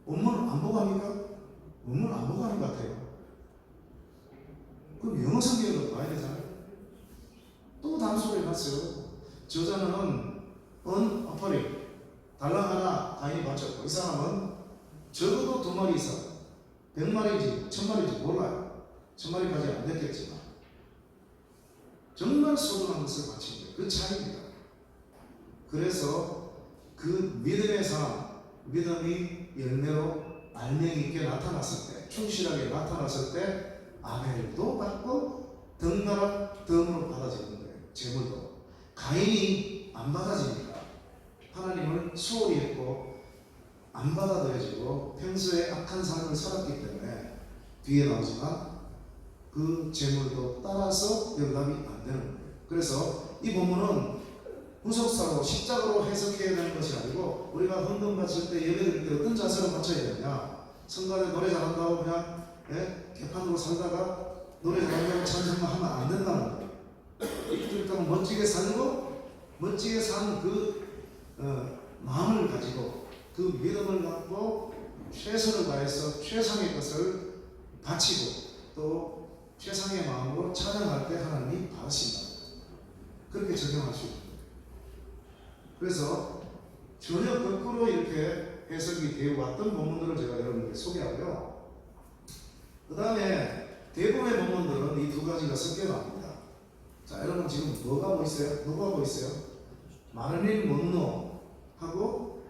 원문을 안 보고 합니까? 원문을 안 보고 하는 것 같아요. 그럼 영어 성경으로 봐야 되잖아요. 또 단소리를 봤어요. 저자는 언어퍼링 달랑 하나 다인이 바쳤고 이 사람은 적어도 2마리 이상 100마리인지 1000마리인지 몰라요. 1000마리까지 안 됐겠지만 정말 소중한 것을 바친 거예요. 그 차이입니다. 그래서 그 믿음의 삶 믿음이 열매로 알맹이 있게 나타났을 때 충실하게 나타났을 때 아벨도 받고 덩달아 덤으로 받아지는 거예요. 제물도 가인이 안 받아지니까 하나님을 소홀히 했고 안 받아들여지고 평소에 악한 삶을 살았기 때문에 뒤에 나오지만 그 제물도 따라서 응답이 안 되는 거예요. 그래서 이 본문은 후속사로 십자가로 해석해야 되는 것이 아니고 우리가 헌금 바칠 때 예배 드릴 때 어떤 자세로 바쳐야 되느냐 성가대 노래 잘한다고 그냥 개판으로 살다가 노래 잘한다고 찬송만 하면 안 된다는 거예요. 일단 멋지게 살고 멋지게 사는 그 마음을 가지고 그 믿음을 갖고 최선을 다해서 최상의 것을 바치고 또 최상의 마음으로 찬양할 때 하나님이 받으신다. 그렇게 적용할 수 있습니다. 그래서 전혀 거꾸로 이렇게 해석이 되어 왔던 본문들을 제가 여러분에게 소개하고요. 그 다음에 대부분의 본문들은 이 두 가지가 섞여 나옵니다. 자, 여러분 지금 뭐가 보이세요? 누가 보이세요? 마르닌 mon노 하고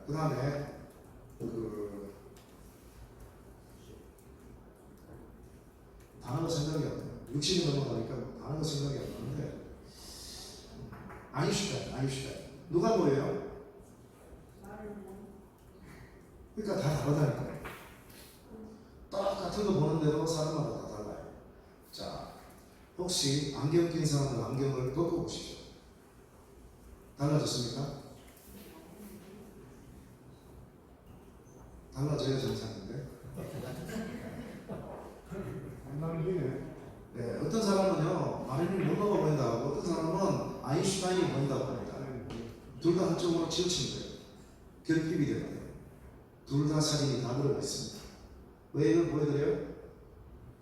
그 다음에 단어가 생각이 안 나요. 60이 넘어가니까 단어가 생각이 안 나는데 아인슈타인 누가 뭐예요? 그러니까 다 다르다니까요. 똑같은 거 보는데도 사람마다 다 달라요. 자, 혹시 안경 낀 사람은 안경을 벗어보시죠. 달라졌습니까? 달라져야 정상인데. 네, 어떤 사람은요 마릴린 먼로가 보인다고 하고 어떤 사람은 아인슈타인이 보인다고 합니다. 둘 다 한쪽으로 치우친 거예요. 결핍이 되는 거예요. 둘 다 살인이 다 들어가 있습니다. 왜 이걸 보여드려요?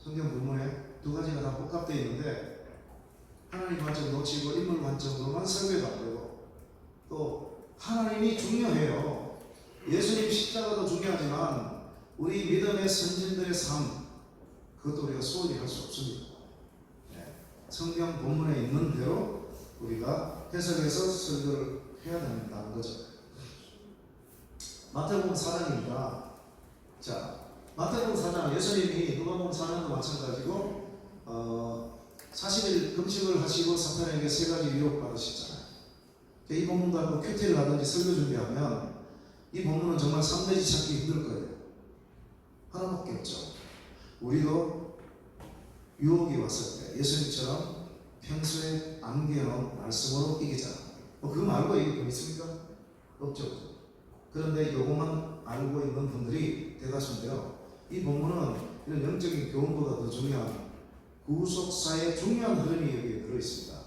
성경 본문에 두 가지가 다 복합되어 있는데 하나님 관점 놓치고 인물 관점으로만 설교가 되고 또 하나님이 중요해요. 예수님 십자가도 중요하지만 우리 믿음의 선진들의 삶 그것도 우리가 소홀히 할 수 없습니다. 네. 성경 본문에 있는 대로 우리가 해석해서 설교를 해야 된다는 거죠. 마태복음 4장입니다. 자, 마태복음 4장 예수님이 누가복음 4장도 마찬가지고 40일 금식을 하시고 사탄에게 세 가지 유혹 받으셨잖아요. 이 본문도 한번 큐티를 하든지 설교 준비하면 이 본문은 정말 3대지 찾기 힘들 거예요. 하나밖에 없죠. 우리도 유혹이 왔을 때 예수님처럼 평소에 안겨놓은 말씀으로 이기자. 그거 말고 이길 분 있습니까? 없죠. 그런데 요것만 알고 있는 분들이 대다수인데요. 이 본문은 이런 영적인 교훈보다 더 중요한 구속사의 중요한 흐름이 여기에 들어있습니다.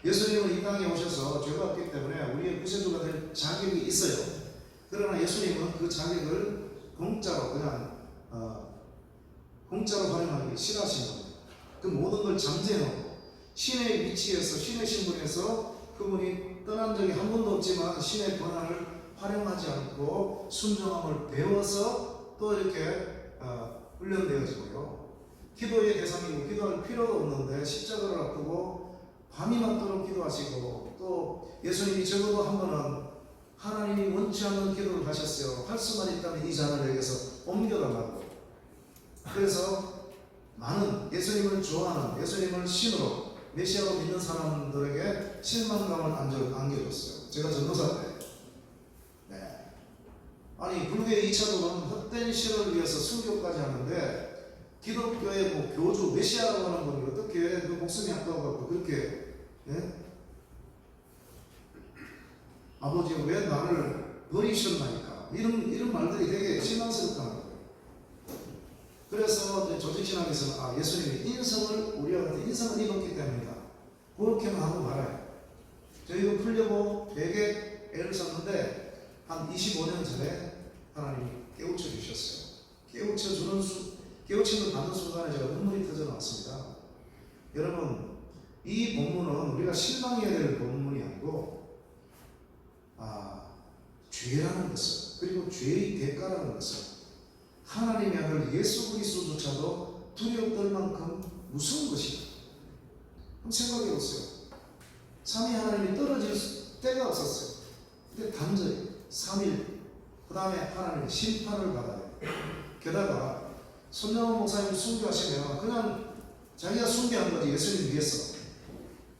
예수님은 이 땅에 오셔서 죄가 없기 때문에 우리의 구세주가 될 자격이 있어요. 그러나 예수님은 그 자격을 공짜로 그냥 공짜로 활용하기 싫어하시는 겁니다. 그 모든 걸 잠재놓고 신의 위치에서 신의 신분에서 그분이 떠난 적이 한 번도 없지만 신의 권한을 활용하지 않고 순종함을 배워서 또 이렇게 훈련되어지고요. 기도의 대상이고 기도할 필요도 없는데 십자가를 앞두고 밤이 맞도록 기도하시고 또 예수님이 적어도 한 번은 하나님이 원치 않는 기도를 하셨어요. 할 수만 있다면 이 잔을 내게서 옮겨달라고. 그래서 많은 예수님을 좋아하는 예수님을 신으로 메시아로 믿는 사람들에게 실망감을 안겨줬어요. 제가 전도사 때 아니 불교의 2차도는 헛된 신을 위해서 순교까지 하는데 기독교의 뭐 교주 메시아라고 하는 분이 어떻게 그 목숨이 아까워갖고 그렇게 아버지가 왜 나를 버리셨나니까 이런 말들이 되게 실망스럽다는 거예요. 그래서 조직신학에서는 예수님이 인성을 우리와 같은 인성을 입었기 때문이다. 그렇게만 하고 말아요. 저희가 풀려고 되게 애를 썼는데 한 25년 전에 하나님이 깨우쳐 주셨어요. 깨우침을 받는 순간에 제가 눈물이 터져 나왔습니다. 여러분, 이 본문은 우리가 실망해야 될 본문이 아니고 죄라는 것은 그리고 죄의 대가라는 것은 하나님의 아들 예수 그리스도조차도 두려울 만큼 무서운 것이다. 한번 생각해 보세요. 삼위 하나님이 떨어질 때가 없었어요. 근데 단절히 3일 그 다음에 하나님의 심판을 받아요. 게다가 손영원 목사님 순교하시면 그냥 자기가 순교한 거지 예수님 위해서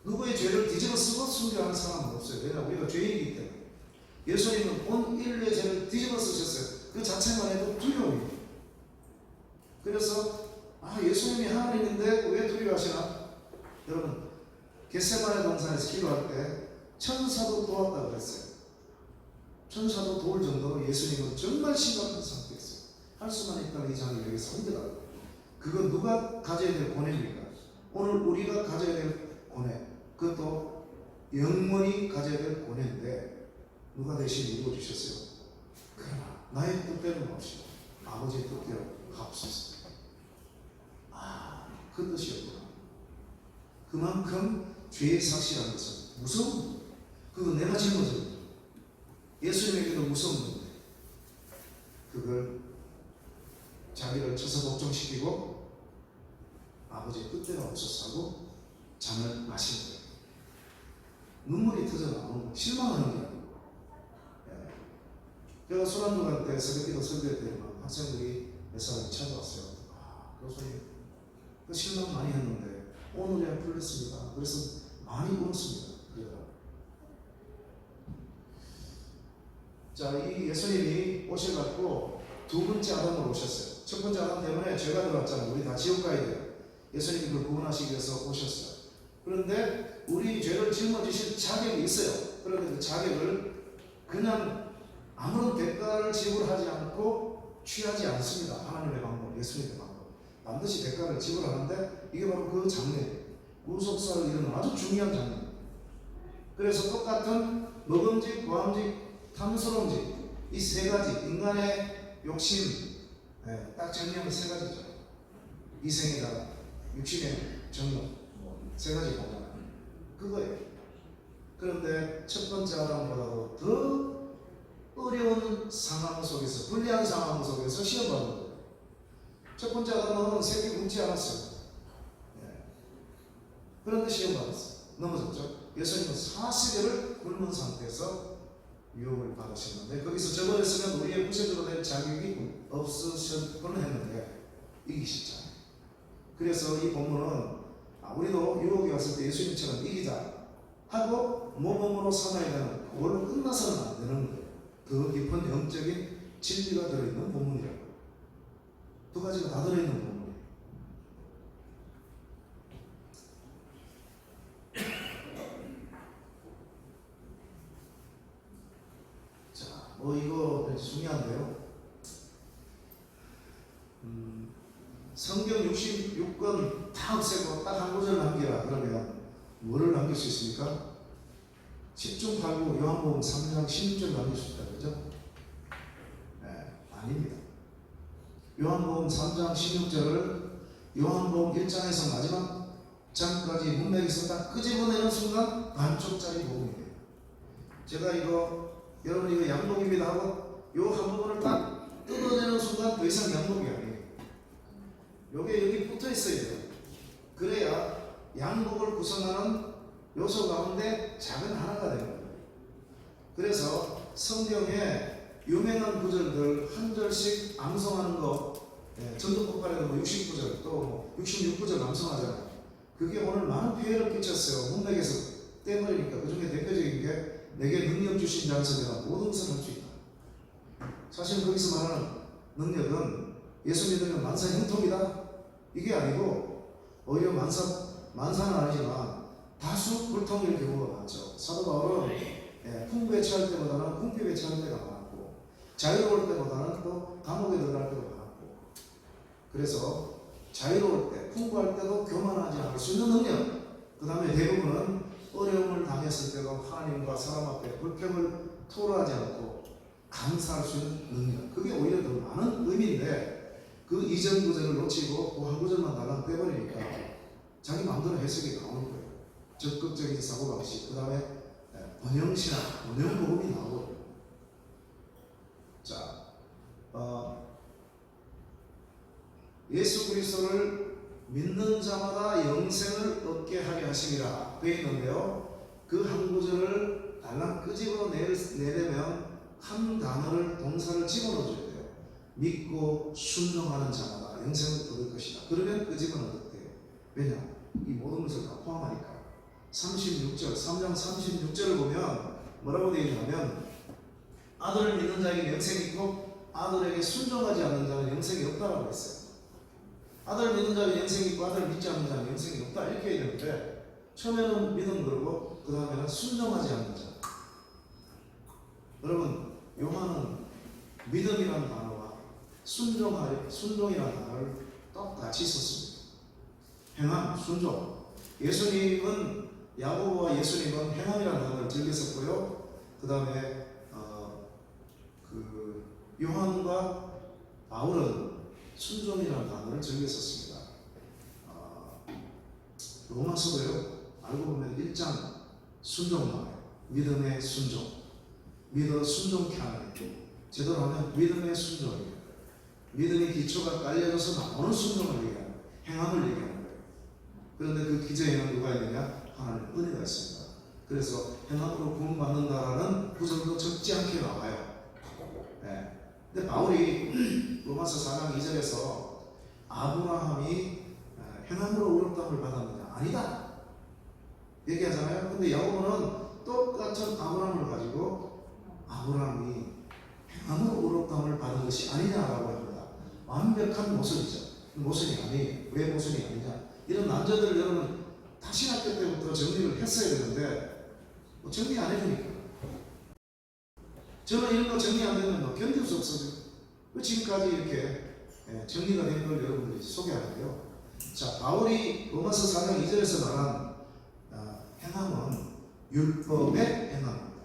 누구의 죄를 뒤집어 쓰고 순교하는 사람은 없어요. 왜냐하면 우리가 죄인이기 때문에. 예수님은 온 인류의 죄를 뒤집어 쓰셨어요. 그 자체만 해도 두려움이에요. 그래서 예수님이 하나님인데 왜 두려워하시나? 여러분 겟세마네 동산에서 기도할 때 천사도 도왔다고 그랬어요. 천사도 도울 정도로 예수님은 정말 심각한 상태였어요. 할 수만 있다면 이 장을 여기서 옮겨달라. 그건 누가 가져야 될 권해입니까? 오늘 우리가 가져야 될 권해, 그것도 영원히 가져야 될 권해인데 누가 대신 이루어주셨어요? 그러나 나의 뜻대로는 없이 아버지의 뜻대로 하옵소서. 그 뜻이었구나. 그만큼 죄의 삭시라는 것은 무서운, 그건 내가 짊어진 예수님에게도 무서운 건데 그걸 자기를 쳐서 복종시키고 아버지의 뜻대로 없어서 하고 잔을 마신 거예요. 눈물이 터져 나오는 거예요. 실망하는 게 아니고. 제가 술안주 갈 때 새벽기도 설교회 때 학생들이 몇 사람이 찾아왔어요. 교수님 그 실망 많이 했는데 오늘이야 풀렸습니다. 그래서 많이 울었습니다. 자, 이 예수님이 오셔가지고 두 번째 아담으로 오셨어요. 첫 번째 아담 때문에 죄가 들어왔잖아요. 우리 다 지옥 가야 돼요. 예수님이 그걸 구원하시기 위해서 오셨어요. 그런데 우리 죄를 짊어지실 자격이 있어요. 그런데 그 자격을 그냥 아무런 대가를 지불하지 않고 취하지 않습니다. 하나님의 방법, 예수님의 방법. 반드시 대가를 지불하는데 이게 바로 그 장면이에요. 구속사를 이루는 아주 중요한 장면. 그래서 똑같은 먹음직, 보암직, 탐스러움직 이 세 가지 인간의 욕심, 딱 정리하면 세 가지죠. 이생이다, 육신의 정욕, 세 가지 보잖아요. 그거예요. 그런데 첫 번째 아담보다도 더 어려운 상황 속에서, 불리한 상황 속에서 시험받은 거예요. 첫 번째 아담은 새끼 굶지 않았어요. 그런데 시험받았어요. 넘어졌죠. 예수님은 40일을 굶은 상태에서 유혹을 받으셨는데 거기서 저버렸으면 우리의 구세주가 될 자격이 없으셨곤 했는데 이기셨잖아요. 그래서 이 본문은 우리도 유혹이 왔을 때 예수님처럼 이기자 하고 모범으로 삼아야 되는, 그걸로 끝나서는 안 되는 거예요. 더 깊은 영적인 진리가 들어있는 본문이라고. 두 가지가 다 들어있는 본문이에요. 자, 이거 중요한데요. 성경 66권 다 없애고 딱 한 구절 남기라 그러면 뭐를 남길 수 있습니까? 10중 8구 요한복음 3장 16절 남길 수 있다. 그죠? 아닙니다. 요한복음 3장 16절을 요한복음 1장에서 마지막 장까지 문맥에서 딱 끄집어내는 순간 반쪽짜리 복음이에요. 제가 이거 여러분 이거 양복입니다 하고 요 한 부분을 딱 뜯어내는 순간 더 이상 양복이 아니에요. 요게 여기 붙어 있어야 돼요. 그래야 양복을 구성하는 요소 가운데 작은 하나가 되는 거예요. 그래서 성경에 유명한 구절들 한 절씩 암송하는 거, 전도 폭발에도 69절 또 66구절 암송하잖아요. 그게 오늘 많은 피해를 끼쳤어요. 문맥에서 떼버리니까. 그 중에 대표적인 게 내게 능력 주신 자에서 내가 모든 것을 할 수 있다. 사실 거기서 말하는 능력은 예수 믿으면 만사 형통이다 이게 아니고 오히려 만사는 아니지만 다수 불통일 경우가 많죠. 사도 바울은 풍부에 처할 때보다는 궁핍에 처할 때가 많았고 자유로울 때보다는 또 감옥에 들어갈 때가 많았고, 그래서 자유로울 때 풍부할 때도 교만하지 않을 수 있는 능력, 그 다음에 대부분은 어려움을 당했을 때도 하나님과 사람 앞에 불평을 토로하지 않고 감사할 수 있는 능력, 그게 오히려 더 많은 의미인데 그 이전 구절을 놓치고 그 한 구절만 달랑 빼버리니까 자기 마음대로 해석이 나오는 거예요. 적극적인 사고방식, 그 다음에 번영신앙, 번영복음이 나오거든요. 자, 예수 그리스도를 믿는 자마다 영생을 얻게 하게 하심이라 되어 있는데요. 그 한 구절을 달랑 끄집어 내려면 한 단어를, 동사를 집어넣어줘야 돼요. 믿고 순종하는 자마다 영생을 얻을 것이다. 그러면 끄집어 넣었대요. 왜냐? 이 모든 것을 다 포함하니까. 36절, 3장 36절을 보면 뭐라고 되어 있냐면 아들을 믿는 자에게 영생이 있고 아들에게 순종하지 않는 자는 영생이 없다라고 했어요. 아들을 믿는 자는 영생이 있고 아들을 믿지 않는 자는 영생이 없다 이렇게 해야 되는데 처음에는 믿음 그러고 그 다음에는 순종하지 않는 자. 여러분 요한은 믿음이라는 단어와 순종이라는 단어를 똑같이 썼습니다. 행함, 순종. 예수님은 야고보와 예수님은 행함이라는 단어를 즐겨 썼고요. 그 다음에 요한과 바울은 순종이라는 단어를 즐겨 썼습니다. 로마서도요. 알고 보면 1장 순종 나와요. 믿음의 순종. 믿어 순종케 하는 제대로 하면 믿음의 순종이에요. 믿음의 기초가 깔려져서 나오는 순종을 얘기하는 거예요. 행함을 얘기하는 거예요. 그런데 그 기저에는 누가 있느냐? 하나님의 은혜가 있습니다. 그래서 행함으로 구원받는다라는 구절도 적지 않게 나와요. 근데 바울이 로마서 4장 2절에서 아브라함이 행함으로 의롭다함을 받았느냐? 아니다 얘기하잖아요. 근데 야고보는 똑같은 아브라함을 가지고 아브라함이 행함으로 의롭다함을 받은 것이 아니냐라고 합니다. 완벽한 모순이죠. 모순이 아니에요. 왜 모순이 아니냐? 이런 난조들을 여러분 신학교 때부터 정리를 했어야 되는데 정리 안 해주니까. 저는 이런 거 정리 안 되면 견딜 수 없어요. 지금까지 이렇게 정리가 된 걸 여러분들이 소개하는데요. 자, 바울이 로마서 4장 2절에서 말한 행함은 율법의 행함입니다.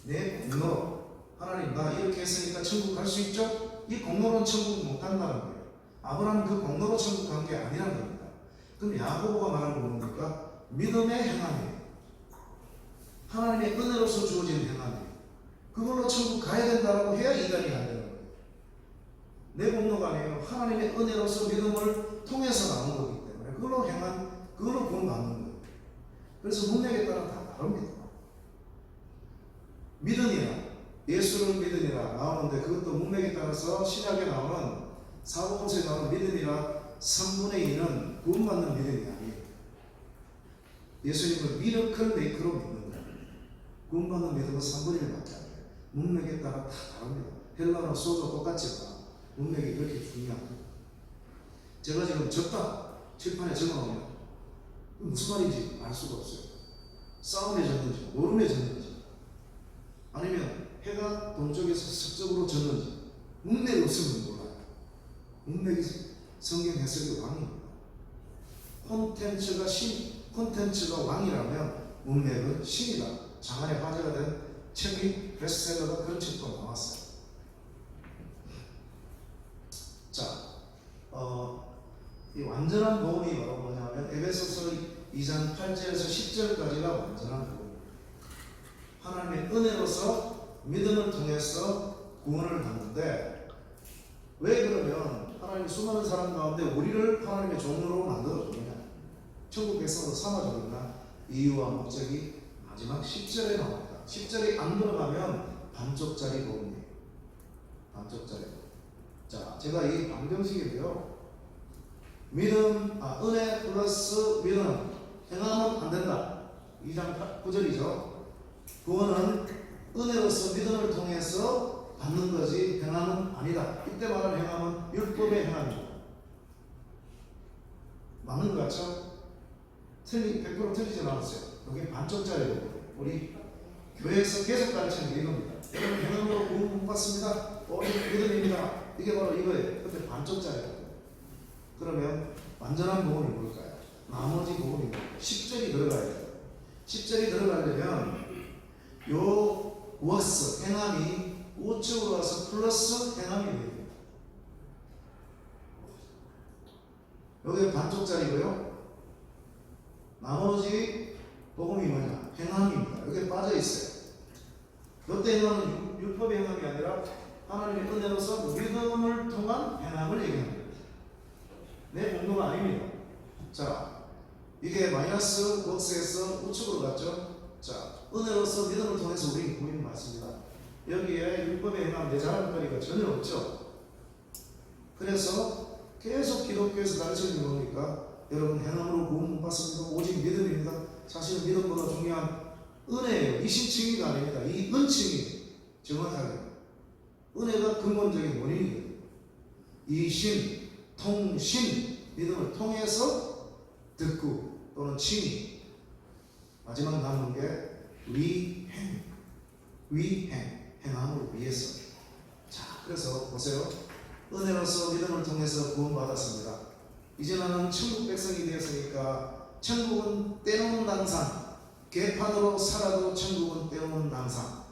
내 공로, 하나님 나 이렇게 했으니까 천국 갈 수 있죠? 이 공로는 천국 못 간다는 거예요. 아브라함은 그 공로로 천국 간 게 아니라는 겁니다. 그럼 야고보가 말하는 건 뭡니까? 믿음의 행함이에요. 하나님의 은혜로서 주어진 행함이에요. 그걸로 천국 가야 된다라고 해야 인간이 안 되는 거예요. 내 공로가 아니에요. 하나님의 은혜로서 믿음을 통해서 나온 거기 때문에 그걸로 행한, 그걸로 구원받는 거예요. 그래서 문맥에 따라 다 다릅니다. 믿으니라, 예수를 믿으니라 나오는데 그것도 문맥에 따라서 신약에 나오는 사복음서에 나오는 믿으니라 3분의 2는 구원받는 믿음이 아니에요. 예수님을 미러클 메이커로 믿는 거예요. 구원받는 믿음은 3분의 1밖에 안 돼요. 문맥에 따라 다 다릅니다. 헬라어 소도 똑같지만 문맥이 그렇게 중요합니다. 제가 지금 졌다 칠판에 적어놓으면 무슨 말인지 알 수가 없어요. 싸움에 졌는지 노름에 졌는지 아니면 해가 동쪽에서 서쪽으로 졌는지 문맥이 없으면 몰라요. 문맥이 성경 해석의 왕입니다. 콘텐츠가 콘텐츠가 왕이라면 문맥은 신이다. 장안의 화제가 된 책이 베스트셀러가 그런 책도 나왔어요. 자, 이 완전한 복음이 바로 뭐냐면 에베소서 2장 8절에서 10절까지가 완전한 복음입니다. 하나님의 은혜로서 믿음을 통해서 구원을 받는데 왜 그러면 하나님 수많은 사람 가운데 우리를 하나님의 종으로 만들어주느냐, 천국 백성으로 삼아주느냐, 이유와 목적이 마지막 10절에 나옵니다. 10절이 안 들어가면 반쪽짜리 복음이에요. 반쪽짜리. 자, 제가 이 방정식인데요. 은혜 플러스 믿음, 행함은 안 된다. 2장 9절이죠. 구원은 은혜로서 믿음을 통해서 받는 거지 행함은 아니다. 이때 말하는 행함은 율법의 행함입니다. 맞는 것 같죠? 100% 틀리지 않았어요. 여기 반쪽짜리고 우리 교회에서 계속 가르치는 게 이겁니다. 여러분 행함으로 구원 못 받습니다. 오직 믿음입니다. 이게 바로 이거예요. 근데 반쪽짜리예요. 그러면 완전한 복음이 뭘까요? 나머지 복음이 뭘까요? 10절이 들어가야 돼요. 10절이 들어가려면 요 워스 행함이 우측으로 와서 플러스 행함이 돼요. 여기 반쪽짜리고요. 나머지 복음이 뭐냐? 행함입니다. 여기에 빠져 있어요. 이때 행함은 율법의 행함이 아니라 하나님의 은혜로서 믿음을 통한 행함을 얘기합니다. 내 공로가 아닙니다. 자, 이게 마이너스 복스에서 우측으로 갔죠. 자, 은혜로서 믿음을 통해서 우리 구원을 받습니다. 여기에 율법의 행함 내 자랑거리가 전혀 없죠. 그래서 계속 기독교에서 가르치는 겁니까? 여러분 행함으로 구원 못 받습니다. 오직 믿음입니다. 사실은 믿음보다 중요한 은혜예요. 이신칭의가 아닙니다. 이 은칭이 정확하게 은혜가 근본적인 원인이에요. 이신, 통신, 믿음을 통해서 듣고 또는 칭의, 마지막 남은 게 위행, 행함을 위해서. 자, 그래서 보세요. 은혜로서 믿음을 통해서 구원받았습니다. 이제 나는 천국 백성이 되었으니까 천국은 때우는 당상, 개판으로 살아도 천국은 때우는 당상.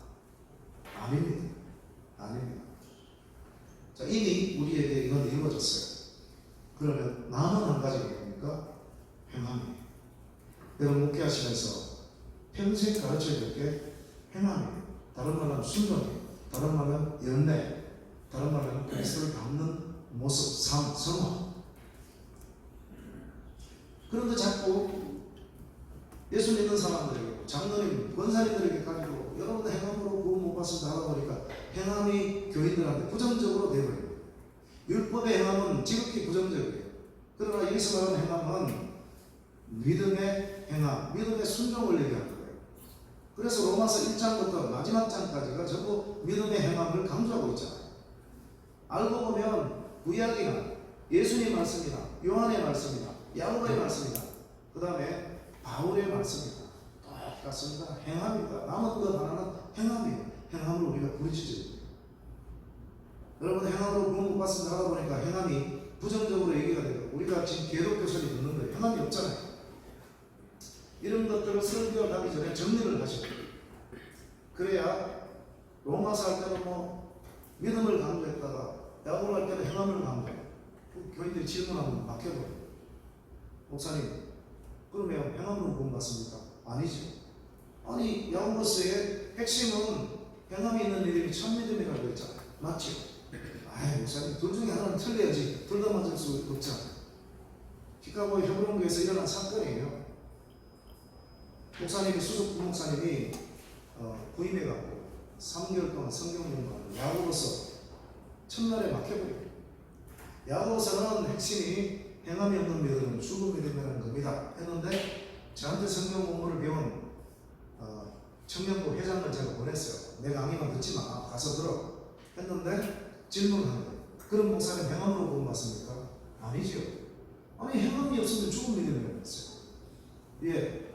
아닙니다. 아닙니다. 자, 이미 우리에게 이건 이루어졌어요. 그러면 남은 한 가지가 뭡니까? 행함이에요. 여러분 목회하시면서 평생 가르쳐야 될 게 행함이에요. 다른 말은 순종이에요. 다른 말은 연대, 다른 말은 그리스도를 닮는 모습, 삶, 성화. 그런데 자꾸 예수 믿는 사람들에게, 장로님, 권사님들에게 가지고 여러분들 행함으로 구원 못 받습니다 하다 보니까 행함이 교인들한테 부정적으로 되어버려요. 율법의 행함은 지극히 부정적이에요. 그러나 여기서 말하는 행함은 믿음의 행함, 믿음의 순종을 얘기하는 거예요. 그래서 로마서 1장부터 마지막 장까지가 전부 믿음의 행함을 강조하고 있잖아요. 알고 보면 구약이나 예수님 말씀이나 요한의 말씀이나 야고보의 말씀이나 그 다음에 바울의 말씀이나 똑같습니다. 행함이다. 남은 것 하나는 행함이에요. 행함으로 우리가 부르짖어요. 여러분 행함으로 구원 못 받습니다 하다 보니까 행함이 부정적으로 얘기가 되고 우리가 지금 기독교 소리 듣는 거예요. 행함이 없잖아요. 이런 것들을 설교를 하기 전에 정리를 하셔야 돼요. 그래야 로마서 할 때는 뭐 믿음을 강조했다가 야고보 할 때는 행함을 강조해요. 교인들이 질문하면 막혀버려요. 목사님 그러면 행함으로 구원 받습니까? 아니죠. 아니 야고보서의 핵심은 행함이 있는 믿음이 참 믿음이라고 했잖아요. 맞죠? 아이 목사님 둘 중에 하나는 틀려야지 둘 다 맞을 수 없잖아요. 시카고 헤브론교에서 일어난 사건이에요. 목사님이 수석 부목사님이 부임해갖고 3개월 동안 성경 공부하는 야고보서 첫날에 막혀버려요. 야고보서는 핵심이 행함이 없는 믿음은 죽은 믿음이라는 겁니다 했는데 저한테 성경 공부를 배운 청년부 회장을 제가 보냈어요. 내가 강의만 듣지 마. 가서 들어. 했는데 질문하는 거예요. 그럼 목사님 행함으로 구원 받습니까? 아니죠. 아니 행함이 없으면 죽은 믿음이라고 했어요. 예.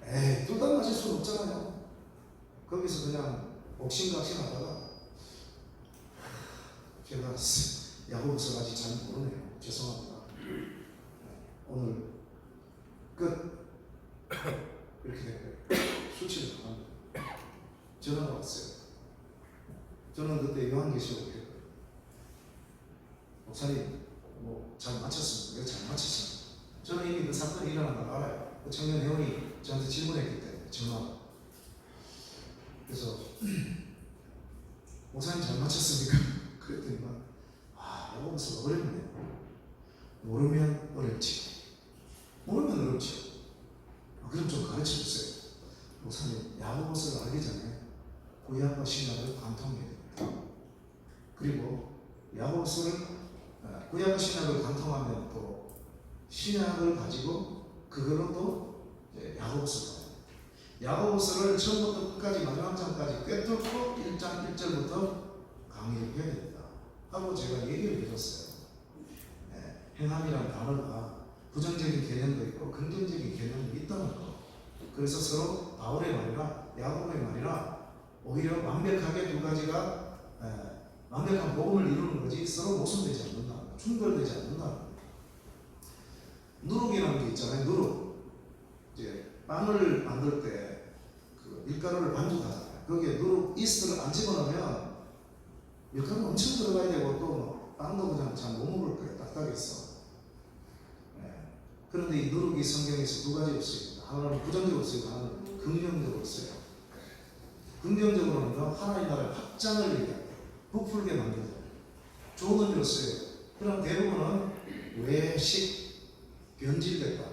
에이 둘 다 맞을 수는 없잖아요. 거기서 그냥 옥신각신하다가 제가 야고보서 아직 잘 모르네요. 죄송합니다. 오늘 끝. 이렇게 된 거예요. 수치를 당합니다. 전화가 왔어요. 저는 그때 요한계시록 했거든요. 목사님 뭐 잘 마쳤습니다. 내가 잘 마쳤습니다. 저는 이미 그 사건이 일어난 걸 알아요. 그 청년 회원이 저한테 질문했기 때문에 전화. 그래서 목사님 잘 마쳤습니까? 그랬더니만 야고보서 어렵네요. 모르면 어렵지. 모르면 어렵죠. 그럼 좀 가르쳐 주세요. 목사님 야고보서를 알기 전에 구약과 신약을 관통해야 됩니다. 그리고 야고보서를 구약과 신약을 관통하면 또 신약을 가지고 그걸로 또 야고보서가 야고보서를 처음부터 끝까지 마지막 장까지 꿰뚫고 1장 1절부터 강의를 해야 된다 하고 제가 얘기를 해줬어요. 행함이라는 단어가 부정적인 개념도 있고 긍정적인 개념도 있다는 거. 그래서 서로 바울의 말이나 야고보의 말이나 오히려 완벽하게 두 가지가 완벽한 복음을 이루는 거지 서로 모순되지 않는다. 충돌되지 않는다. 누룩이라는 게 있잖아요. 누룩. 이제 빵을 만들 때 그 밀가루를 반죽하잖아요. 거기에 누룩 이스트를 안 집어넣으면 밀가루 엄청 들어가야 되고 또 빵도 그냥 잘 못 먹을 거예요. 딱딱해서. 그런데 이 누룩이 성경에서 두 가지로 쓰입니다. 하나는 부정적으로 쓰이고 하나는 긍정적으로 써요. 긍정적으로는 하나님 나라의 확장을 얘기합니다. 부풀게 만들다. 좋은 의미로 써요. 그럼 대부분은 외식, 변질됐다.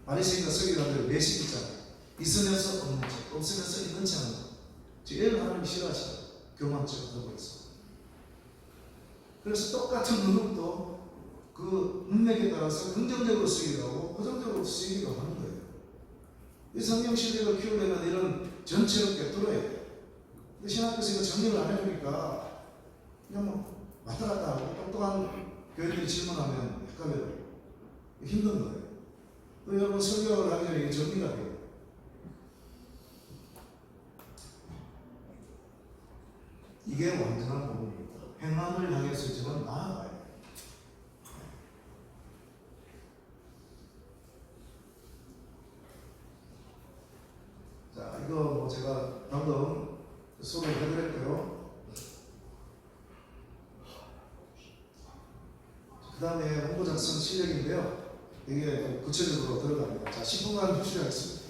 바리새인과 서기관들은 외식 있잖아요. 있으면서 없는 척, 없으면서 있는 척 하는 것. 제일 하나님이 싫어하시죠. 교만처럼 하고 있어. 그래서 똑같은 누룩도 그 문맥에 따라서 긍정적으로 쓰기도 하고 부정적으로 쓰기도 하는 거예요. 이 성경 신뢰를 키우려면 이런 전체로 꿰뚫어야 돼요. 근데 신학교에서 이거 정리를 안 해주니까 그냥 뭐 왔다 갔다 하고 똑똑한 교인들이 질문하면 헷갈려요. 힘든 거예요. 또 여러분 설교를 하기 전에 이게 정리가 돼요. 이게 완전한 복음입니다. 행함을 향해서 지금 나아가요. 자, 이거 뭐 제가 방금 수업을 해드렸고요. 그 다음에 홍보 작성 실력인데요. 이게 구체적으로 들어갑니다. 자, 10분간 휴식하겠습니다.